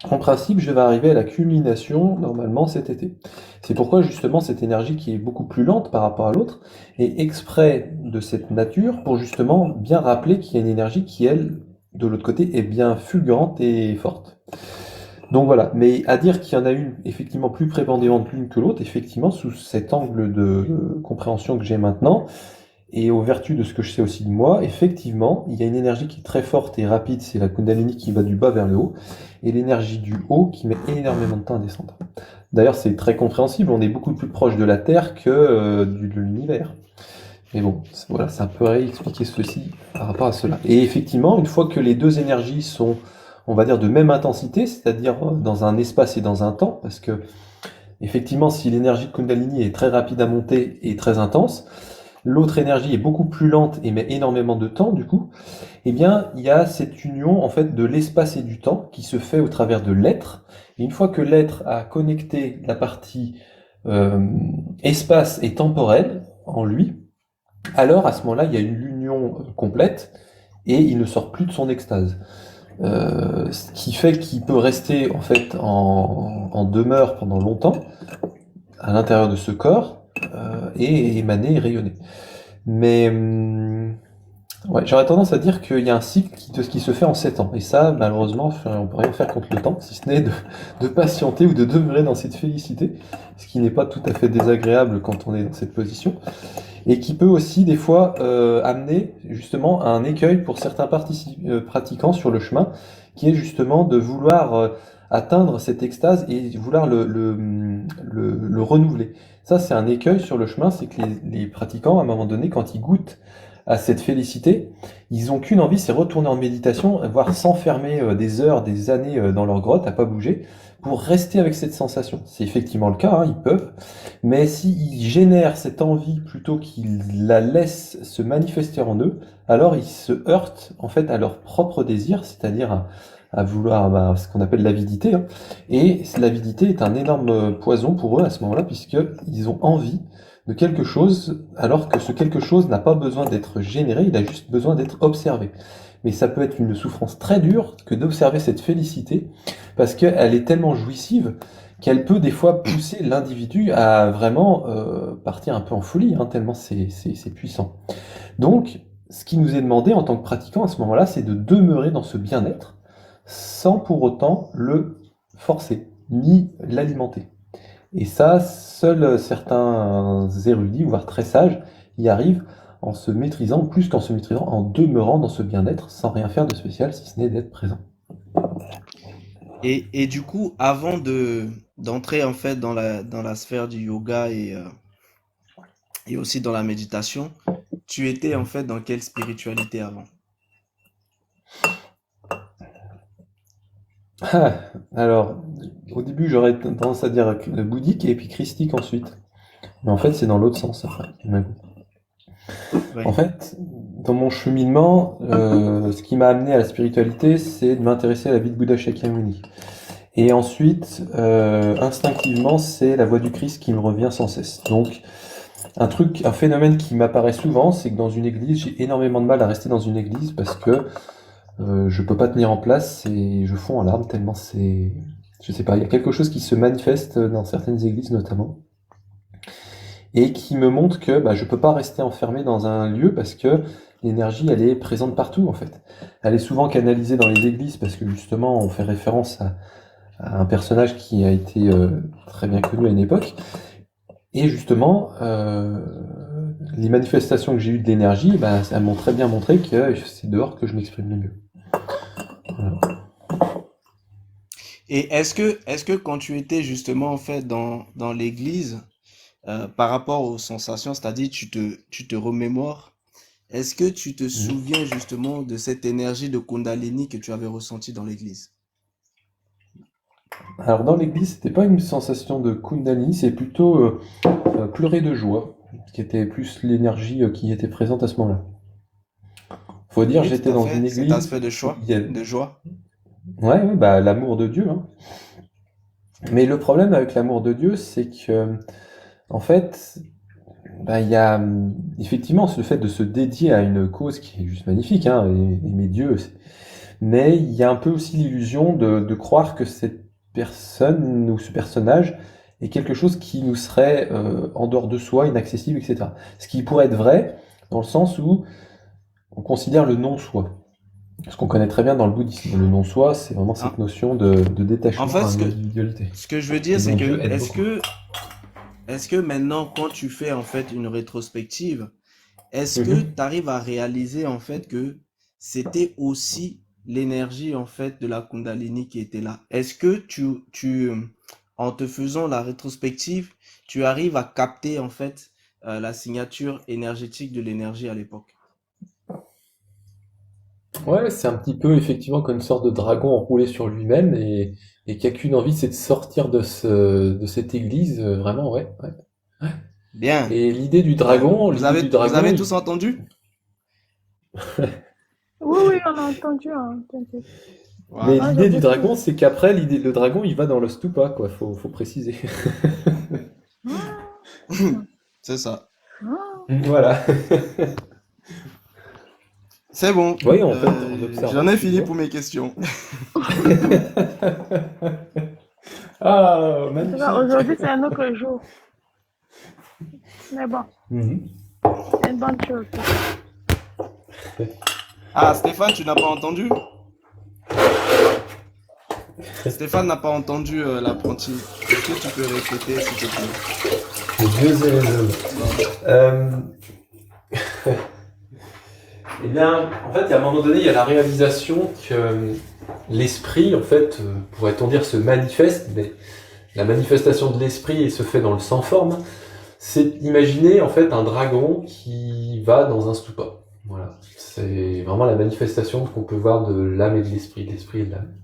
Speaker 1: En principe je vais arriver à la culmination normalement cet été. C'est pourquoi justement cette énergie qui est beaucoup plus lente par rapport à l'autre est exprès de cette nature pour justement bien rappeler qu'il y a une énergie qui elle, de l'autre côté, est bien fulgurante et forte. Donc voilà, mais à dire qu'il y en a une effectivement plus prépondérante l'une que l'autre, effectivement, sous cet angle de compréhension que j'ai maintenant, et aux vertus de ce que je sais aussi de moi, effectivement, il y a une énergie qui est très forte et rapide, c'est la Kundalini qui va du bas vers le haut, et l'énergie du haut qui met énormément de temps à descendre. D'ailleurs, c'est très compréhensible, on est beaucoup plus proche de la Terre que de l'univers. Mais bon, voilà, ça pourrait expliquer ceci par rapport à cela. Et effectivement, une fois que les deux énergies sont, on va dire, de même intensité, c'est-à-dire dans un espace et dans un temps, parce que effectivement, si l'énergie de Kundalini est très rapide à monter et très intense, l'autre énergie est beaucoup plus lente et met énormément de temps, du coup, eh bien, il y a cette union, en fait, de l'espace et du temps qui se fait au travers de l'être. Et une fois que l'être a connecté la partie euh, espace et temporel en lui, alors à ce moment-là, il y a une union complète et il ne sort plus de son extase. Ce qui fait qu'il peut rester en fait en demeure pendant longtemps à l'intérieur de ce corps et émaner et rayonner. Mais Ouais, j'aurais tendance à dire qu'il y a un cycle qui se fait en 7 ans. Et ça, malheureusement, enfin, on peut rien faire contre le temps, si ce n'est de patienter ou de demeurer dans cette félicité, ce qui n'est pas tout à fait désagréable quand on est dans cette position, et qui peut aussi des fois amener justement à un écueil pour certains pratiquants sur le chemin, qui est justement de vouloir atteindre cette extase et vouloir le renouveler. Ça, c'est un écueil sur le chemin, c'est que les pratiquants, à un moment donné, quand ils goûtent à cette félicité, ils ont qu'une envie, c'est retourner en méditation, voire s'enfermer des heures, des années dans leur grotte, à pas bouger, pour rester avec cette sensation. C'est effectivement le cas, hein, ils peuvent, mais s'ils génèrent cette envie plutôt qu'ils la laissent se manifester en eux, alors ils se heurtent en fait à leur propre désir, c'est-à-dire à vouloir ce qu'on appelle l'avidité, hein. Et l'avidité est un énorme poison pour eux à ce moment-là, puisqu'ils ont envie de quelque chose, alors que ce quelque chose n'a pas besoin d'être généré, il a juste besoin d'être observé. Mais ça peut être une souffrance très dure que d'observer cette félicité, parce qu'elle est tellement jouissive qu'elle peut des fois pousser l'individu à vraiment partir un peu en folie, hein, tellement c'est puissant. Donc, ce qui nous est demandé en tant que pratiquant à ce moment-là, c'est de demeurer dans ce bien-être, sans pour autant le forcer, ni l'alimenter. Et ça, seuls certains érudits, voire très sages, y arrivent en se maîtrisant, plus qu'en se maîtrisant, en demeurant dans ce bien-être, sans rien faire de spécial, si ce n'est d'être présent.
Speaker 2: Et du coup, avant d'entrer en fait dans la sphère du yoga et aussi dans la méditation, tu étais en fait dans quelle spiritualité avant?
Speaker 1: Ah, alors, au début, j'aurais tendance à dire le bouddhique et puis christique ensuite. Mais en fait, c'est dans l'autre sens après.
Speaker 2: Oui.
Speaker 1: En fait, dans mon cheminement, ce qui m'a amené à la spiritualité, c'est de m'intéresser à la vie de Bouddha Shakyamuni. Et ensuite, instinctivement, c'est la voix du Christ qui me revient sans cesse. Donc, un phénomène qui m'apparaît souvent, c'est que dans une église, j'ai énormément de mal à rester dans une église parce que je peux pas tenir en place et je fonds en larmes tellement je sais pas, il y a quelque chose qui se manifeste dans certaines églises notamment et qui me montre que je peux pas rester enfermé dans un lieu parce que l'énergie, elle est présente partout en fait. Elle est souvent canalisée dans les églises parce que justement, on fait référence à un personnage qui a été très bien connu à une époque. Et justement, les manifestations que j'ai eues de l'énergie, elles m'ont très bien montré que c'est dehors que je m'exprime le mieux. Voilà.
Speaker 2: Et est-ce que quand tu étais justement en fait dans l'église, par rapport aux sensations, c'est-à-dire tu te remémores, est-ce que tu te
Speaker 1: Mhm.
Speaker 2: souviens justement de cette énergie de Kundalini que tu avais ressentie dans l'église?
Speaker 1: Alors dans l'église, c'était pas une sensation de Kundalini, c'est plutôt pleurer de joie, qui était plus l'énergie qui était présente à ce moment-là. Faut dire,
Speaker 2: Oui, tout
Speaker 1: j'étais
Speaker 2: à
Speaker 1: dans une
Speaker 2: fait, cet
Speaker 1: église
Speaker 2: aspect de
Speaker 1: où
Speaker 2: choix,
Speaker 1: il y a...
Speaker 2: de joie.
Speaker 1: Ouais, l'amour de Dieu, hein. Mais le problème avec l'amour de Dieu, c'est que, en fait, il y a effectivement le fait de se dédier à une cause qui est juste magnifique, hein, aimer Dieu. Mais il y a un peu aussi l'illusion de croire que cette personne ou ce personnage est quelque chose qui nous serait en dehors de soi, inaccessible, etc. Ce qui pourrait être vrai dans le sens où on considère le non-soi. Ce qu'on connaît très bien dans le bouddhisme. Le non-soi, c'est vraiment
Speaker 2: En,
Speaker 1: cette notion de
Speaker 2: en
Speaker 1: détachement
Speaker 2: fait,
Speaker 1: à une individualité.
Speaker 2: ce que je veux dire,
Speaker 1: Et
Speaker 2: c'est
Speaker 1: dont
Speaker 2: que
Speaker 1: Dieu aide beaucoup.
Speaker 2: est-ce que maintenant, quand tu fais en fait une rétrospective, est-ce que
Speaker 1: Mhm.
Speaker 2: tu arrives à réaliser en fait que c'était aussi l'énergie en fait de la Kundalini qui était là? Est-ce que en te faisant la rétrospective, tu arrives à capter en fait la signature énergétique de l'énergie à l'époque?
Speaker 1: Ouais, c'est un petit peu effectivement comme une sorte de dragon enroulé sur lui-même et qui a qu'une envie, c'est de sortir de cette église, vraiment, ouais, ouais.
Speaker 2: Bien.
Speaker 1: Et
Speaker 2: Vous avez tous entendu?
Speaker 3: Oui, oui, on a entendu, hein, t'inquiète.
Speaker 1: mais
Speaker 2: Voilà.
Speaker 3: Moi, j'ai
Speaker 1: l'idée du
Speaker 3: beaucoup
Speaker 1: dragon,
Speaker 3: aimé.
Speaker 1: c'est qu'après, le dragon, il va dans le stupa, quoi, faut préciser.
Speaker 3: Ah,
Speaker 2: C'est ça.
Speaker 3: ah.
Speaker 1: Voilà.
Speaker 2: C'est bon.
Speaker 1: Oui, en fait, en observant
Speaker 2: J'en
Speaker 1: ce
Speaker 2: ai
Speaker 1: qu'il
Speaker 2: fini
Speaker 1: voit.
Speaker 2: pour mes questions.
Speaker 1: Ah,
Speaker 3: En tout cas,
Speaker 1: magnifique.
Speaker 3: aujourd'hui, c'est un autre jour. Mais bon,
Speaker 1: Mhm.
Speaker 3: c'est une bonne chose, tout ça.
Speaker 2: Ah, Stéphane, tu n'as pas entendu? Stéphane n'a pas entendu l'apprenti. Est-ce que tu peux répéter, s'il te plaît?
Speaker 1: Les vieux et les jeunes. Euh, Eh bien, en fait, à un moment donné, il y a la réalisation que l'esprit, en fait, pourrait-on dire, se manifeste, mais la manifestation de l'esprit se fait dans le sans forme. C'est imaginer, en fait, un dragon qui va dans un stupa. Voilà. C'est vraiment la manifestation qu'on peut voir de l'âme et de l'esprit et de l'âme.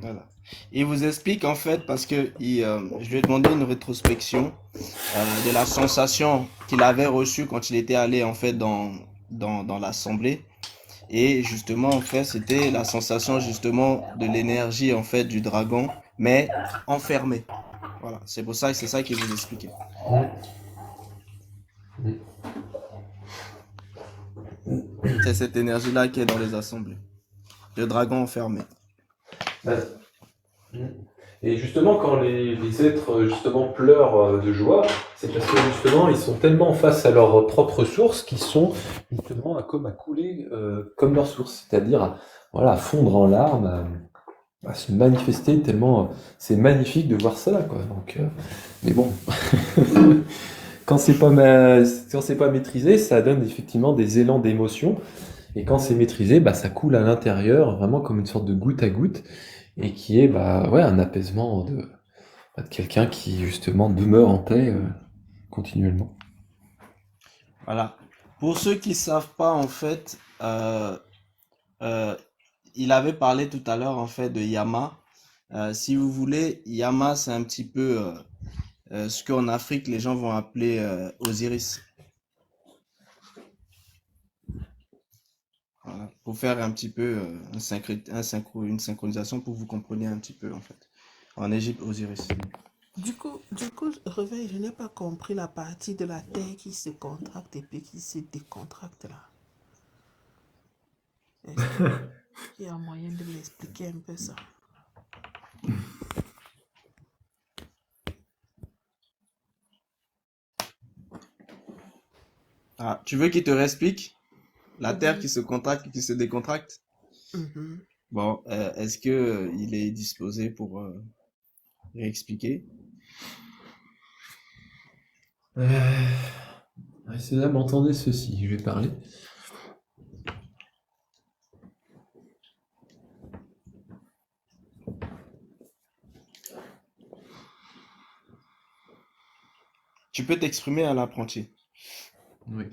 Speaker 2: Voilà. Il vous explique en fait parce que je lui ai demandé une rétrospection de la sensation qu'il avait reçue quand il était allé en fait dans l'assemblée. Et justement, en fait, c'était la sensation justement de l'énergie en fait du dragon, mais enfermée. Voilà, c'est pour ça que c'est ça qu'il vous expliquait. C'est cette énergie-là qui est dans les assemblées. Le dragon enfermé.
Speaker 1: Et justement, quand les êtres justement pleurent de joie, c'est parce que justement ils sont tellement face à leur propre source qu'ils sont justement comme à couler comme leur source, c'est-à-dire à fondre en larmes, à se manifester tellement c'est magnifique de voir ça, quoi. Donc, mais bon, quand c'est pas maîtrisé, ça donne effectivement des élans d'émotion, et quand c'est maîtrisé, ça coule à l'intérieur, vraiment comme une sorte de goutte à goutte, et qui est un apaisement de quelqu'un qui justement demeure en paix continuellement.
Speaker 2: Voilà. Pour ceux qui savent pas, en fait, euh, il avait parlé tout à l'heure, en fait, de Yama. Si vous voulez, Yama, c'est un petit peu ce qu'en Afrique, les gens vont appeler Osiris. Voilà. Pour faire un petit peu une synchronisation pour que vous compreniez un petit peu, en fait. En Égypte, Osiris.
Speaker 4: Du coup, réveil, je n'ai pas compris la partie de la terre qui se contracte et puis qui se décontracte là. Est-ce qu'il y a moyen de m'expliquer un peu ça?
Speaker 2: Ah, tu veux qu'il te réexplique? La Terre qui se contracte et qui se décontracte?
Speaker 4: Mhm.
Speaker 2: Bon, est-ce que il est disposé pour réexpliquer?
Speaker 1: C'est là, m'entendez ceci, je vais parler.
Speaker 2: Tu peux t'exprimer à l'apprenti.
Speaker 1: Oui.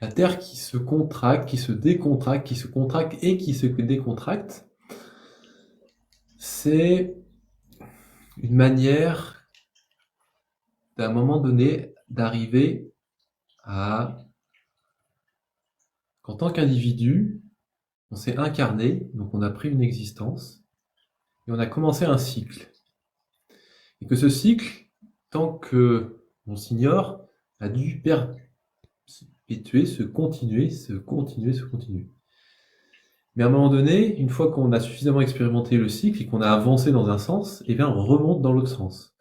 Speaker 1: La Terre qui se contracte, qui se décontracte, qui se contracte et qui se décontracte, c'est une manière, à un moment donné, d'arriver à, qu'en tant qu'individu, on s'est incarné, donc on a pris une existence, et on a commencé un cycle. Et que ce cycle, tant que on s'ignore, a dû perpétuer, se continuer. Mais à un moment donné, une fois qu'on a suffisamment expérimenté le cycle et qu'on a avancé dans un sens, eh bien on remonte dans l'autre sens.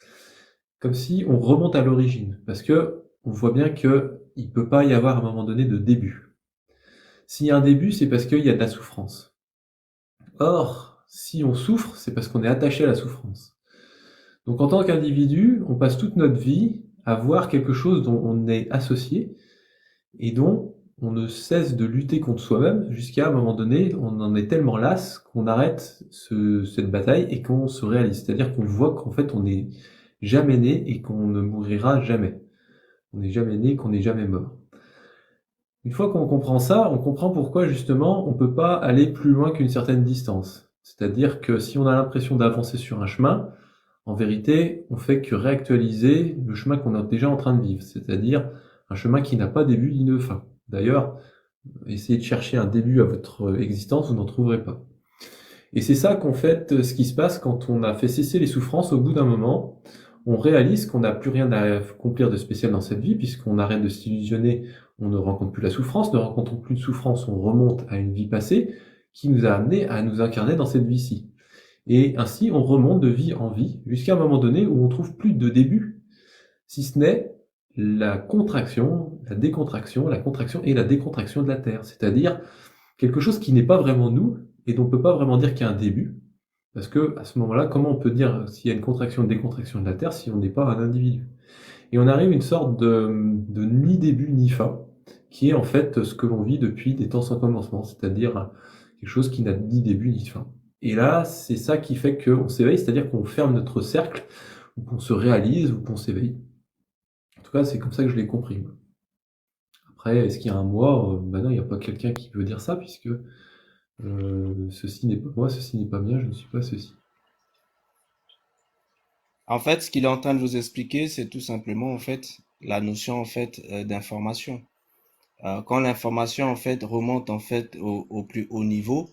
Speaker 1: Comme si on remonte à l'origine. Parce que on voit bien qu'il ne peut pas y avoir à un moment donné de début. S'il y a un début, c'est parce qu'il y a de la souffrance. Or, si on souffre, c'est parce qu'on est attaché à la souffrance. Donc en tant qu'individu, on passe toute notre vie à voir quelque chose dont on est associé et dont on ne cesse de lutter contre soi-même jusqu'à un moment donné, on en est tellement las qu'on arrête cette bataille et qu'on se réalise. C'est-à-dire qu'on voit qu'en fait on n'est jamais né et qu'on ne mourira jamais. On n'est jamais né, qu'on n'est jamais mort. Une fois qu'on comprend ça, on comprend pourquoi justement on ne peut pas aller plus loin qu'une certaine distance. C'est-à-dire que si on a l'impression d'avancer sur un chemin, en vérité, on fait que réactualiser le chemin qu'on est déjà en train de vivre, c'est-à-dire un chemin qui n'a pas début ni de fin. D'ailleurs, essayez de chercher un début à votre existence, vous n'en trouverez pas. Et c'est ça qu'en fait, ce qui se passe quand on a fait cesser les souffrances au bout d'un moment, on réalise qu'on n'a plus rien à accomplir de spécial dans cette vie, puisqu'on arrête de s'illusionner, on ne rencontre plus la souffrance, ne rencontrons plus de souffrance, on remonte à une vie passée qui nous a amené à nous incarner dans cette vie-ci. Et ainsi, on remonte de vie en vie jusqu'à un moment donné où on trouve plus de début, si ce n'est la contraction, la décontraction, la contraction et la décontraction de la Terre. C'est-à-dire quelque chose qui n'est pas vraiment nous et dont on ne peut pas vraiment dire qu'il y a un début. Parce que à ce moment-là, comment on peut dire s'il y a une contraction, une décontraction de la Terre si on n'est pas un individu? Et on arrive à une sorte de ni début ni fin, qui est en fait ce que l'on vit depuis des temps sans commencement, c'est-à-dire quelque chose qui n'a ni début ni fin. Et là, c'est ça qui fait qu'on s'éveille, c'est-à-dire qu'on ferme notre cercle, ou qu'on se réalise, ou qu'on s'éveille. En tout cas, c'est comme ça que je l'ai compris, moi. Après, est-ce qu'il y a un moi? Ben non, il n'y a pas quelqu'un qui veut dire ça, puisque ceci n'est pas moi, ceci n'est pas bien, je ne suis pas ceci.
Speaker 2: En fait, ce qu'il est en train de vous expliquer, c'est tout simplement en fait la notion en fait d'information. Quand l'information en fait remonte en fait au plus haut niveau,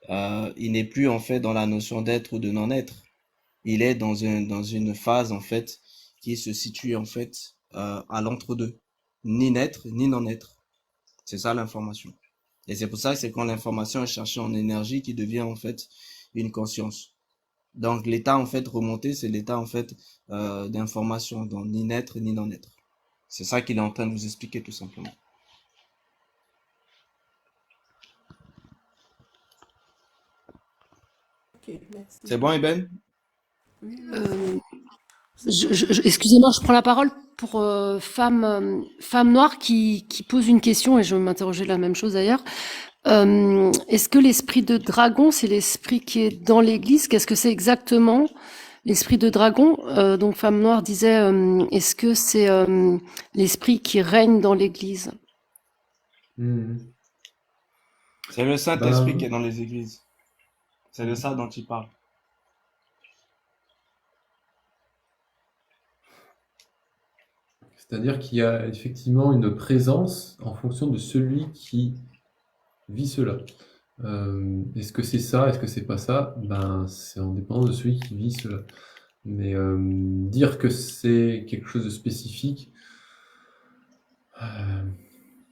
Speaker 2: il n'est plus en fait dans la notion d'être ou de non-être. Il est dans une phase en fait qui se situe en fait à l'entre-deux, ni naître ni non-être. C'est ça l'information. Et c'est pour ça que c'est quand l'information est cherchée en énergie qui devient en fait une conscience. Donc l'état en fait remonté, c'est l'état en fait d'information, donc ni naître ni non-être. C'est ça qu'il est en train de vous expliquer tout simplement.
Speaker 4: Ok, merci.
Speaker 2: C'est bon, Eben?
Speaker 4: Oui, merci.
Speaker 5: Euh, excusez-moi, je prends la parole pour femme noire qui pose une question et je m'interrogeais la même chose d'ailleurs. Est-ce que l'esprit de dragon, c'est l'esprit qui est dans l'église? Qu'est-ce que c'est exactement l'esprit de dragon? Donc femme noire disait, est-ce que c'est l'esprit qui règne dans l'église?
Speaker 2: C'est le Saint-Esprit qui est
Speaker 1: Ben,
Speaker 2: dans les églises. C'est de ça dont il parle.
Speaker 1: c'est-à-dire qu'il y a effectivement une présence en fonction de celui qui vit cela. Est-ce que c'est ça? Est-ce que c'est pas ça? Ben, c'est en dépendant de celui qui vit cela. Mais dire que c'est quelque chose de spécifique,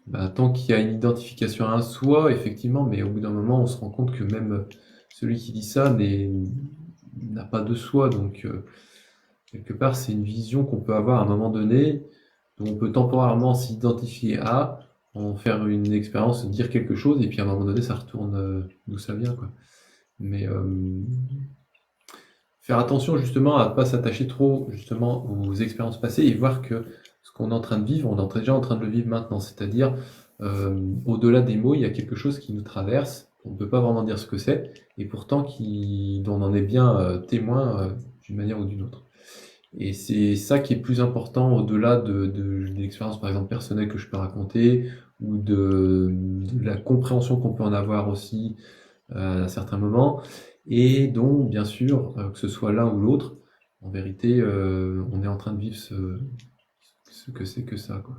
Speaker 1: ben, tant qu'il y a une identification à un soi, effectivement, mais au bout d'un moment, on se rend compte que même celui qui dit ça n'a pas de soi. Donc, quelque part, c'est une vision qu'on peut avoir à un moment donné, dont on peut temporairement s'identifier à, en faire une expérience, dire quelque chose, et puis à un moment donné, ça retourne d'où ça vient, quoi. Mais faire attention justement à ne pas s'attacher trop justement aux expériences passées et voir que ce qu'on est en train de vivre, on est déjà en train de le vivre maintenant. C'est-à-dire, au-delà des mots, il y a quelque chose qui nous traverse, on ne peut pas vraiment dire ce que c'est, et pourtant dont on en est bien témoin d'une manière ou d'une autre. Et c'est ça qui est plus important au-delà de l'expérience, par exemple, personnelle que je peux raconter, ou de la compréhension qu'on peut en avoir aussi à certains moments, et dont, bien sûr, que ce soit l'un ou l'autre, en vérité, on est en train de vivre ce que c'est que ça, quoi.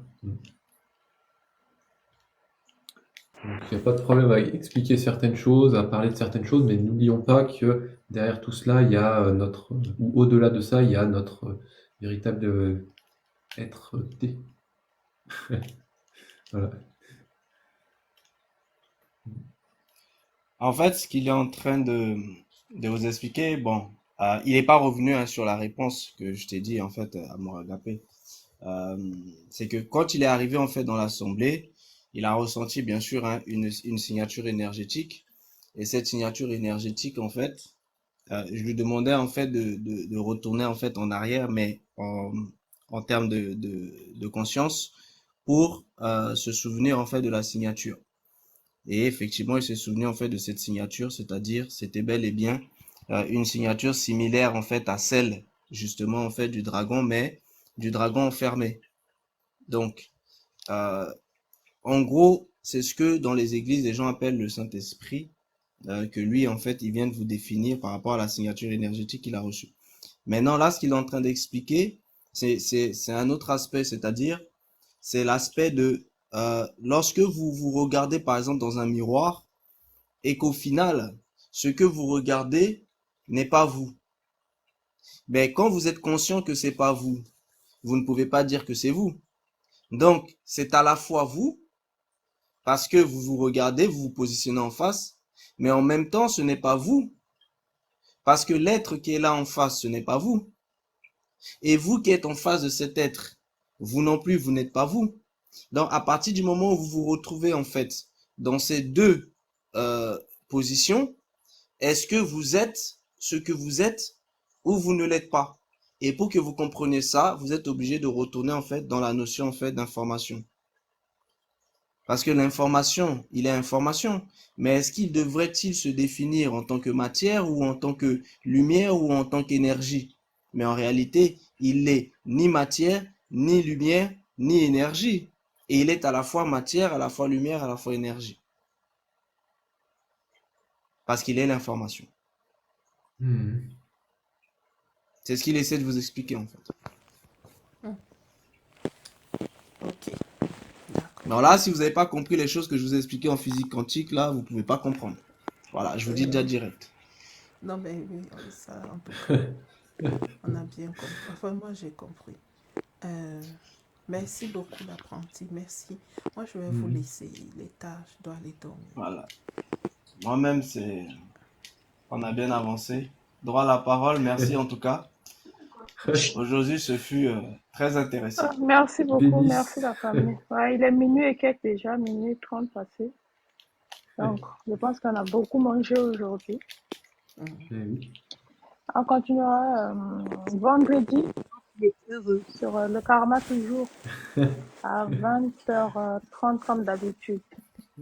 Speaker 1: Donc il n'y a pas de problème à expliquer certaines choses, à parler de certaines choses, mais n'oublions pas que derrière tout cela, il y a ou au-delà de ça, il y a notre véritable être-té. Voilà.
Speaker 2: En fait, ce qu'il est en train de vous expliquer, bon, il n'est pas revenu hein, sur la réponse que je t'ai dit en fait à Moragapé. C'est que quand il est arrivé en fait dans l'assemblée, il a ressenti bien sûr hein, une signature énergétique. Et cette signature énergétique, en fait, je lui demandais en fait de retourner en fait en arrière, mais en termes de conscience, pour se souvenir en fait de la signature. Et effectivement, il s'est souvenu en fait de cette signature, c'est-à-dire c'était bel et bien une signature similaire en fait à celle justement en fait du dragon, mais du dragon enfermé. Donc, euh, en gros, c'est ce que dans les églises les gens appellent le Saint-Esprit, que lui en fait il vient de vous définir par rapport à la signature énergétique qu'il a reçue. Maintenant là, ce qu'il est en train d'expliquer, c'est un autre aspect, c'est-à-dire c'est l'aspect de lorsque vous vous regardez par exemple dans un miroir et qu'au final, ce que vous regardez n'est pas vous. Mais quand vous êtes conscient que c'est pas vous, vous ne pouvez pas dire que c'est vous. Donc, c'est à la fois vous, parce que vous vous regardez, vous vous positionnez en face, mais en même temps, ce n'est pas vous, Parce que l'être qui est là en face, ce n'est pas vous. Et vous qui êtes en face de cet être, vous non plus, vous n'êtes pas vous. Donc, à partir du moment où vous vous retrouvez, en fait, dans ces deux positions, est-ce que vous êtes ce que vous êtes ou vous ne l'êtes pas? Et pour que vous compreniez ça, vous êtes obligé de retourner, en fait, dans la notion, en fait, d'information. Parce que l'information, il est information. Mais est-ce qu'il devrait-il se définir en tant que matière ou en tant que lumière ou en tant qu'énergie? Mais en réalité, il n'est ni matière, ni lumière, ni énergie. Et il est à la fois matière, à la fois lumière, à la fois énergie. Parce qu'il est l'information.
Speaker 1: Mhm.
Speaker 2: C'est ce qu'il essaie de vous expliquer, en fait.
Speaker 4: Ok, d'accord.
Speaker 2: Alors là, si vous n'avez pas compris les choses que je vous ai expliquées en physique quantique, là, vous ne pouvez pas comprendre. Voilà, je vous dis déjà direct.
Speaker 4: Non, mais oui, ça, en tout cas, on a bien compris. Enfin, moi, j'ai compris. Merci beaucoup, l'apprenti. Merci. Moi, je vais vous
Speaker 1: Mhm.
Speaker 4: laisser. Les tâches, je dois aller dormir.
Speaker 2: Voilà. Moi-même, on a bien avancé. Droit à la parole, merci en tout cas. Aujourd'hui, ce fut très intéressant.
Speaker 6: Merci beaucoup, merci
Speaker 1: Bénisse.
Speaker 6: la famille. Ouais, il est minuit et quelques déjà, minuit 30 passé. Donc, je pense qu'on a beaucoup mangé aujourd'hui.
Speaker 1: Eh oui.
Speaker 6: On continuera vendredi sur le karma toujours à 20h30 comme d'habitude.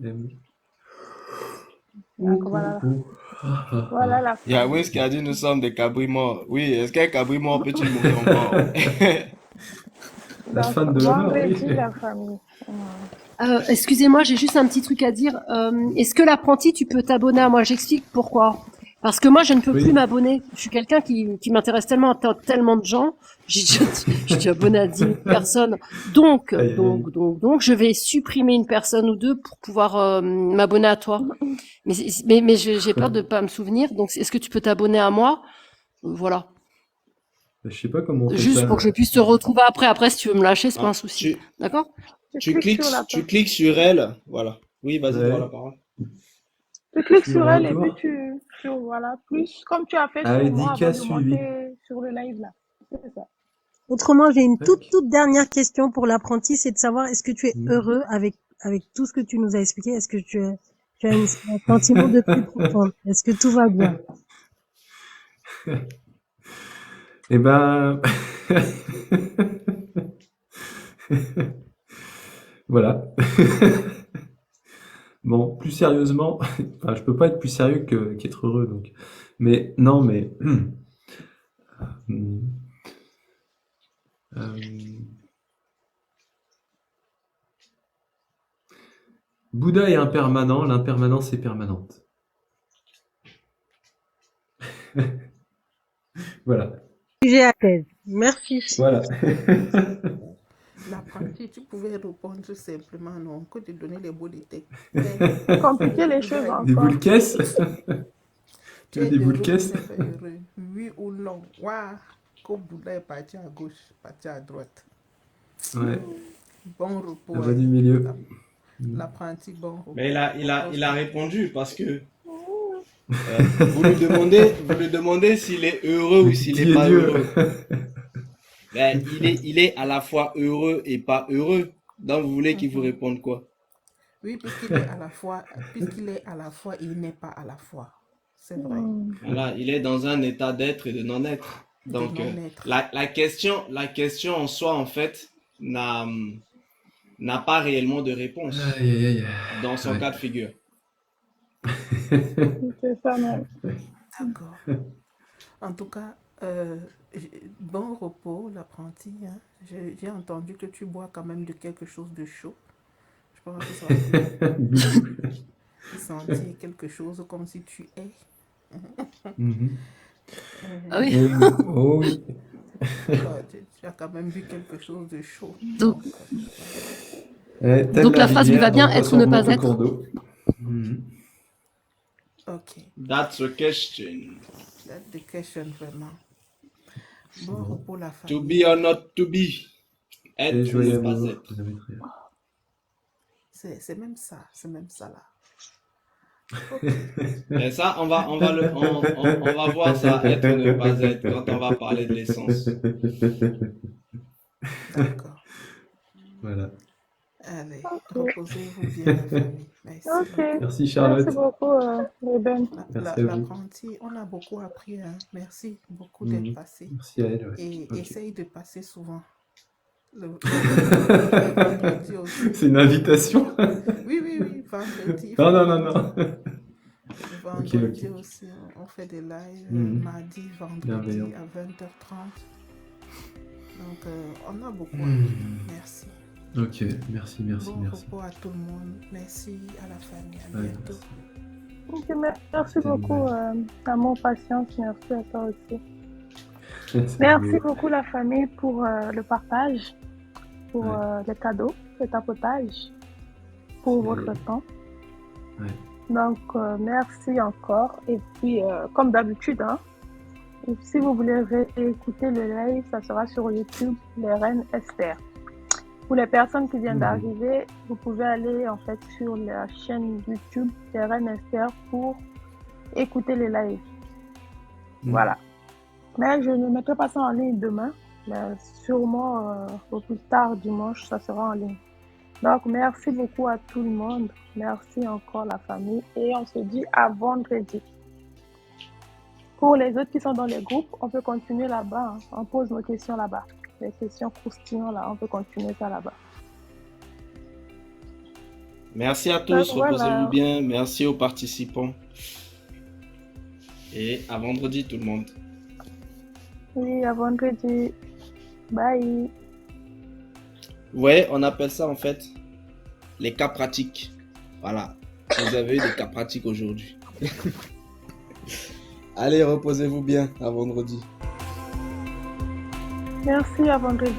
Speaker 1: Eh oui.
Speaker 6: Donc voilà,
Speaker 1: Ah.
Speaker 6: voilà la
Speaker 2: Il y a
Speaker 6: famille.
Speaker 2: Wiz qui a dit nous sommes des cabris morts. Oui, est-ce qu'un cabri mort peut-il mourir encore?
Speaker 1: La
Speaker 6: Donc
Speaker 1: fan de la mort, oui.
Speaker 6: vendredi la famille.
Speaker 5: Excusez-moi, j'ai juste un petit truc à dire. Est-ce que l'apprenti, tu peux t'abonner à moi? J'explique pourquoi. Parce que moi, je ne peux
Speaker 1: Oui.
Speaker 5: plus m'abonner. Je suis quelqu'un qui m'intéresse tellement à tellement de gens. J'ai abonné à 10 000 personnes. Donc,
Speaker 1: Aïe, aïe, aïe.
Speaker 5: je vais supprimer une personne ou deux pour pouvoir m'abonner à toi. Mais j'ai peur de pas me souvenir. Donc, est-ce que tu peux t'abonner à moi? Voilà.
Speaker 1: Je sais pas comment on fait
Speaker 5: Juste
Speaker 1: ça.
Speaker 5: pour que je puisse te retrouver après. Après, si tu veux me lâcher, c'est pas un
Speaker 2: Ah,
Speaker 5: souci. D'accord?
Speaker 6: Tu cliques sur la
Speaker 2: tu
Speaker 6: page.
Speaker 2: cliques sur elle. Voilà. Oui, vas-y, droit à la
Speaker 1: Ouais.
Speaker 2: parole.
Speaker 6: Tu cliques
Speaker 1: Sur
Speaker 6: sur elle et puis
Speaker 1: retour.
Speaker 6: voilà, plus comme tu as fait
Speaker 1: Ah,
Speaker 6: sur
Speaker 1: il
Speaker 6: moi
Speaker 1: dit
Speaker 6: avant
Speaker 1: cas
Speaker 6: de
Speaker 1: suivi.
Speaker 6: monter sur le live là. C'est ça.
Speaker 3: Autrement, j'ai une toute
Speaker 1: Ok.
Speaker 3: dernière question pour l'apprenti, c'est de savoir est-ce que tu es
Speaker 1: Mhm.
Speaker 3: heureux avec tout ce que tu nous as expliqué? Est-ce que tu as un sentiment de paix profonde? Est-ce que tout va bien?
Speaker 1: Eh ben, voilà. Bon, plus sérieusement, enfin, je peux pas être plus sérieux qu'être heureux, donc. Mais non, mais euh, Bouddha est impermanent, l'impermanence est permanente. Voilà,
Speaker 3: Sujet à thèse. Merci.
Speaker 1: voilà.
Speaker 4: L'apprenti, tu pouvais répondre simplement non, que de donner les mots de tête.
Speaker 6: Compliquer les choses
Speaker 1: Des
Speaker 6: encore.
Speaker 1: boules caisses? Tu
Speaker 4: Tu
Speaker 1: veux
Speaker 4: es
Speaker 1: des boules
Speaker 4: heureux ou
Speaker 1: caisses?
Speaker 4: tu n'es pas heureux? Oui ou non? Waouh! Comme Bouddha est parti à gauche, parti à droite.
Speaker 1: Ouais,
Speaker 4: Bon repos.
Speaker 1: la voie du milieu.
Speaker 4: L'apprenti, bon repos.
Speaker 2: Mais il a répondu parce que vous lui demandez s'il est heureux
Speaker 1: Mais
Speaker 2: ou s'il
Speaker 1: qui
Speaker 2: n'est
Speaker 1: est
Speaker 2: pas
Speaker 1: Dieu?
Speaker 2: heureux. Ben, il est à la fois heureux et pas heureux. Donc, vous voulez qu'il vous réponde quoi?
Speaker 4: Oui, puisqu'il est à la fois, il n'est pas à la fois. C'est vrai.
Speaker 2: Voilà, il est dans un état d'être et de non-être. Donc,
Speaker 4: De non-être.
Speaker 2: la question en soi, en fait, n'a pas réellement de réponse
Speaker 1: Aïe, aïe, aïe.
Speaker 2: dans son
Speaker 1: Ouais.
Speaker 2: cas de figure.
Speaker 6: C'est ça même.
Speaker 4: D'accord. En tout cas, bon repos, l'apprenti. Hein. J'ai entendu que tu bois quand même de quelque chose de chaud. Je pense que ça va te sentir quelque chose comme si tu es.
Speaker 1: Mhm.
Speaker 5: Ah oui.
Speaker 1: Oh oui, oh oui.
Speaker 4: Tu as quand même bu quelque chose de chaud.
Speaker 5: Donc,
Speaker 1: Telle
Speaker 5: donc la phrase lui va
Speaker 1: rivière
Speaker 5: bien,
Speaker 1: dont
Speaker 5: être ou ne pas
Speaker 1: monte au cours
Speaker 5: être.
Speaker 1: d'eau. Mhm.
Speaker 4: Ok.
Speaker 2: That's a question.
Speaker 4: That's the question, vraiment. Bon repos, la
Speaker 2: To
Speaker 4: famille.
Speaker 2: be or not to be.
Speaker 1: Et
Speaker 2: Être ou
Speaker 1: joyeux
Speaker 2: ne pas
Speaker 1: amour.
Speaker 2: être.
Speaker 4: C'est même ça là. Ok.
Speaker 2: Mais ça, on va voir ça, être ou ne pas être, quand on va parler de l'essence.
Speaker 4: D'accord.
Speaker 1: Voilà.
Speaker 4: Allez,
Speaker 6: Ok.
Speaker 4: reposez-vous bien, la famille. Merci
Speaker 6: Ok.
Speaker 4: beaucoup.
Speaker 1: Merci
Speaker 6: Merci
Speaker 1: Charlotte.
Speaker 6: beaucoup, Ruben.
Speaker 1: Merci à vous.
Speaker 4: L'apprenti, on a beaucoup appris, hein. Merci beaucoup d'être
Speaker 1: Mhm.
Speaker 4: passé.
Speaker 1: Merci à elle, ouais.
Speaker 4: Et
Speaker 1: Ok.
Speaker 4: essaye de passer souvent. Le vendredi aussi.
Speaker 1: C'est une invitation.
Speaker 4: Oui, vendredi, il
Speaker 1: Non,
Speaker 4: faut
Speaker 1: non, non,
Speaker 4: venir.
Speaker 1: non. Ok,
Speaker 4: Vendredi
Speaker 1: ok.
Speaker 4: aussi, on fait des lives,
Speaker 1: Mhm.
Speaker 4: mardi, vendredi
Speaker 1: Bienveillant.
Speaker 4: à 20h30. Donc, on a beaucoup appris.
Speaker 1: Mhm.
Speaker 4: Merci.
Speaker 1: Ok, merci, merci,
Speaker 4: Bon
Speaker 1: merci.
Speaker 4: repos à tout le monde. Merci à la famille. À
Speaker 1: Ouais,
Speaker 4: bientôt.
Speaker 1: merci.
Speaker 6: Ok, merci
Speaker 1: C'était
Speaker 6: beaucoup,
Speaker 1: nouvelle.
Speaker 6: Amour, patience. Merci à toi aussi.
Speaker 1: C'est
Speaker 6: Merci
Speaker 1: beau.
Speaker 6: beaucoup, la famille, pour le partage, pour
Speaker 1: Ouais,
Speaker 6: les cadeaux, le tapotage, pour
Speaker 1: c'est...
Speaker 6: votre temps.
Speaker 1: Ouais.
Speaker 6: Donc, merci encore. Et puis, comme d'habitude, hein, si vous voulez réécouter le live, ça sera sur YouTube, les Reines Esther. Pour les personnes qui viennent
Speaker 1: Mhm.
Speaker 6: d'arriver, vous pouvez aller en fait sur la chaîne YouTube des Reines Esther pour écouter les lives.
Speaker 1: Mhm.
Speaker 6: Voilà. Mais je ne mettrai pas ça en ligne demain, mais sûrement au plus tard dimanche, ça sera en ligne. Donc, merci beaucoup à tout le monde. Merci encore la famille. Et on se dit à vendredi. Pour les autres qui sont dans les groupes, on peut continuer là-bas. Hein. On pose nos questions là-bas. Les questions croustillantes là, on peut continuer ça là-bas.
Speaker 2: Merci à
Speaker 6: Donc
Speaker 2: tous, reposez-vous
Speaker 6: voilà.
Speaker 2: bien, merci aux participants. Et à vendredi tout le monde.
Speaker 6: Oui, à vendredi. Bye.
Speaker 2: Ouais, on appelle ça en fait les cas pratiques. Voilà, vous avez eu des cas pratiques aujourd'hui. Allez, reposez-vous bien, à vendredi.
Speaker 6: Merci, à vendredi.